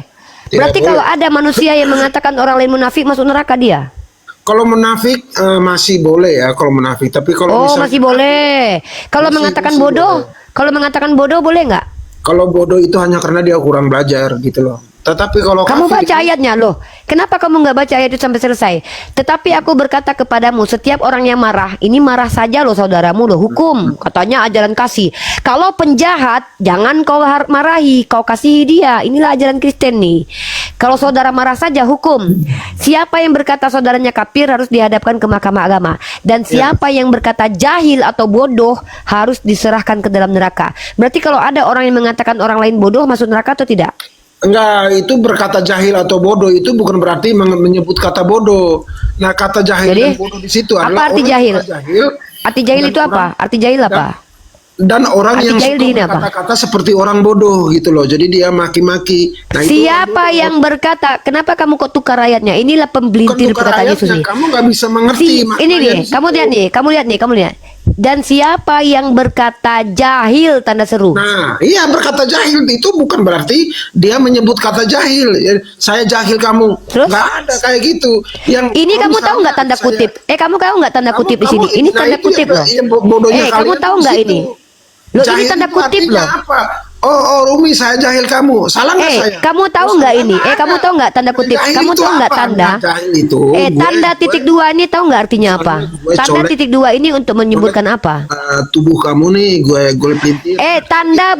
Tidak Berarti boleh. kalau ada manusia yang mengatakan orang lain munafik, masuk neraka dia. Kalau munafik masih boleh ya kalau munafik. Tapi kalau Oh, misalnya masih boleh. Kalau Masih- mengatakan masih bodoh, boleh. kalau mengatakan bodoh boleh nggak? kalau bodoh itu hanya karena dia kurang belajar gitu loh. Tetapi kalau Kamu kafir baca ayatnya loh. Kenapa kamu nggak baca ayat itu sampai selesai? Tetapi aku berkata kepadamu, setiap orang yang marah, ini marah saja loh saudaramu loh. Hukum, katanya ajaran kasih. Kalau penjahat, jangan kau marahi, kau kasihi dia. Inilah ajaran Kristen nih. Kalau saudara marah saja hukum. Siapa yang berkata saudaranya kafir harus dihadapkan ke mahkamah agama. Dan siapa yang berkata jahil atau bodoh harus diserahkan ke dalam neraka. Berarti kalau ada orang yang mengatakan orang lain bodoh, masuk neraka atau tidak? enggak, itu berkata jahil atau bodoh itu bukan berarti menyebut kata bodoh. Nah, kata jahil Jadi, dan bodoh di situ apa adalah arti orang jahil? yang jahil. Arti jahil Dan itu apa? Arti jahil apa? Dan orang Arti yang jahil suka ini apa? berkata-kata seperti orang bodoh gitu loh. Jadi dia maki-maki. Nah, itu Siapa yang berkata? Kenapa kamu kok tukar ayatnya? Inilah bukan pembelintir tukar perkataan Yesus ayatnya, nih. kamu nggak bisa mengerti. Ini maknanya nih, di situ. kamu lihat nih. Dan siapa yang berkata jahil tanda seru? Nah, iya berkata jahil itu bukan berarti dia menyebut kata jahil. Ya, saya jahil kamu. Terus? Nggak ada kayak gitu. Yang Ini kalau kamu tahu misalnya nggak tanda saya- kutip? Kamu tahu nggak tanda Kamu- kutip di kamu- sini? Ini nah, tanda itu kutip yang- loh. yang bodohnya Kamu kalian tahu di nggak situ. ini? Loh, ini Jahil tanda itu kutip artinya loh. apa? Rumi, saya jahil kamu. Salah nggak saya? Kamu tahu nggak ini? Kamu tahu nggak tanda kutip? Jahil Kamu itu tahu nggak apa? tanda? Jahil itu. Tanda titik dua ini tahu nggak artinya apa? Gue Tanda colek. titik dua ini untuk menyebutkan apa? Tubuh kamu nih, gue pelintir. Tanda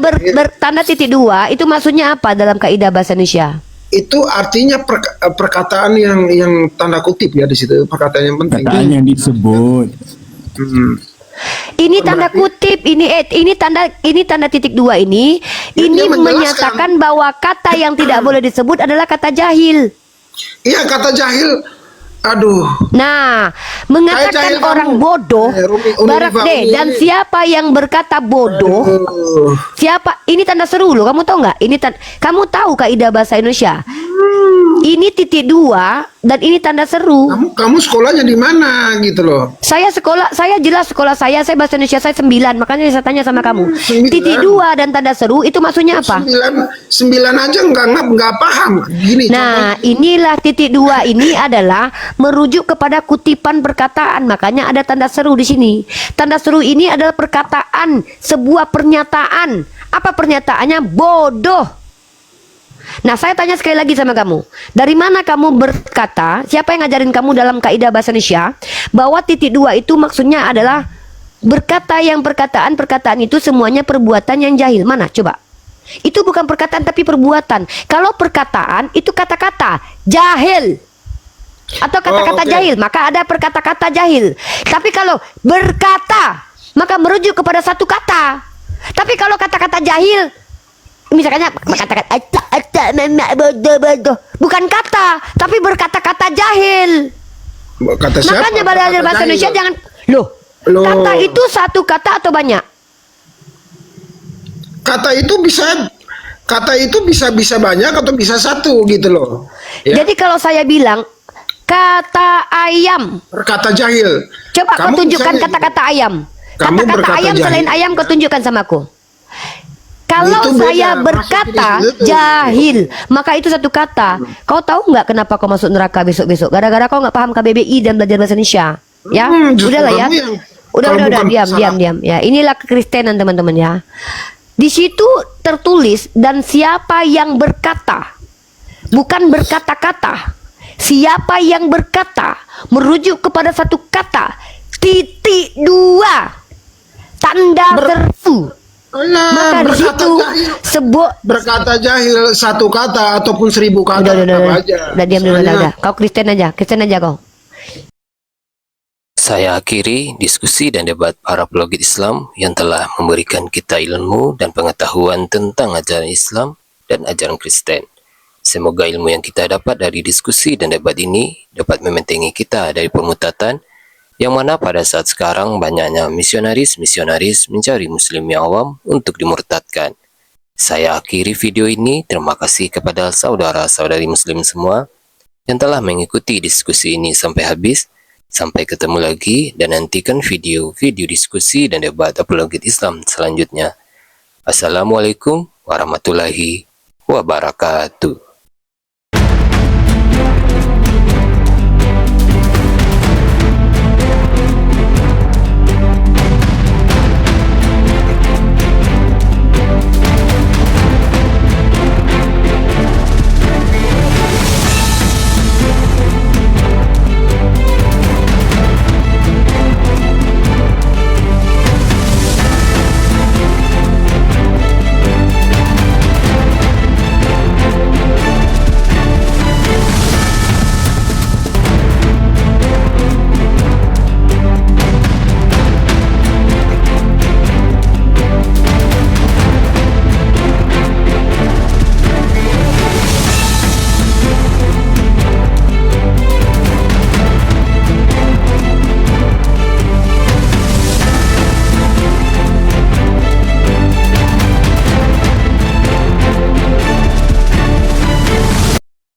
tanda titik dua itu maksudnya apa dalam kaidah bahasa Indonesia? Itu artinya perkataan yang tanda kutip ya di situ, perkataan yang penting. Perkataan yang disebut. Ini tanda kutip, ini tanda titik dua ini Dia menjelaskan. menyatakan bahwa kata yang tidak boleh disebut adalah kata jahil. Iya, kata jahil. Aduh. Nah, Kayak mengatakan jahil orang kamu. bodoh, Umi, dan siapa yang berkata bodoh? Siapa? Ini tanda seru loh. Kamu tahu nggak? Kamu tahu kaidah bahasa Indonesia? Ini titik dua dan ini tanda seru. Kamu sekolahnya di mana gitu loh? Saya jelas sekolah saya bahasa Indonesia saya 9, makanya saya tanya sama kamu. 9. Titik dua dan tanda seru itu maksudnya apa? 9 aja nggak paham. Gini. Nah, inilah titik dua ini adalah merujuk kepada kutipan perkataan, makanya ada tanda seru di sini. Tanda seru ini adalah perkataan, sebuah pernyataan. Apa pernyataannya? Bodoh. Nah, saya tanya sekali lagi sama kamu. Dari mana kamu berkata, siapa yang ngajarin kamu dalam kaidah bahasa Indonesia bahwa titik dua itu maksudnya adalah berkata yang perkataan itu semuanya perbuatan yang jahil? Mana? Coba. Itu bukan perkataan tapi perbuatan. Kalau perkataan itu kata-kata jahil atau kata-kata jahil, maka ada perkata-kata jahil. Tapi kalau berkata, maka merujuk kepada satu kata. Tapi kalau kata-kata jahil, misalnya kata-kata bodoh, bukan kata, tapi berkata-kata jahil. Kata siapa? Makanya belajar bahasa jahil. Indonesia jangan loh. Kata itu satu kata atau banyak? Kata itu bisa banyak atau bisa satu gitu loh. Ya. Jadi kalau saya bilang kata ayam, Berkata jahil. coba kau Kamu tunjukkan misalnya kata-kata ayam. Kamu Kata-kata berkata ayam jahil. selain ayam kau tunjukkan sama aku. Kalau Itu beda, saya masuk berkata di situ. jahil, maka itu satu kata. Kau tahu nggak kenapa kau masuk neraka besok-besok? Gara-gara kau nggak paham KBBI dan belajar bahasa Indonesia. Ya, Justru udahlah ya. kamu yang- Udah, kalau bukan diam. salah. Ya, inilah kekristenan teman-teman ya. Di situ tertulis dan siapa yang berkata, bukan berkata-kata. Siapa yang berkata merujuk kepada satu kata, titik dua, tanda seru. Maka di situ berkata jahil satu kata ataupun 1000 kata tetap aja. udah diam dulu, Soalnya- udah. Kau Kristen aja kau. Saya akhiri diskusi dan debat para pelogit Islam yang telah memberikan kita ilmu dan pengetahuan tentang ajaran Islam dan ajaran Kristen. Semoga ilmu yang kita dapat dari diskusi dan debat ini dapat membentengi kita dari pemutatan yang mana pada saat sekarang banyaknya misionaris mencari muslim yang awam untuk dimurtadkan. Saya akhiri video ini. Terima kasih kepada saudara-saudari muslim semua yang telah mengikuti diskusi ini sampai habis. Sampai ketemu lagi dan nantikan video-video diskusi dan debat apologet Islam selanjutnya. Assalamualaikum warahmatullahi wabarakatuh.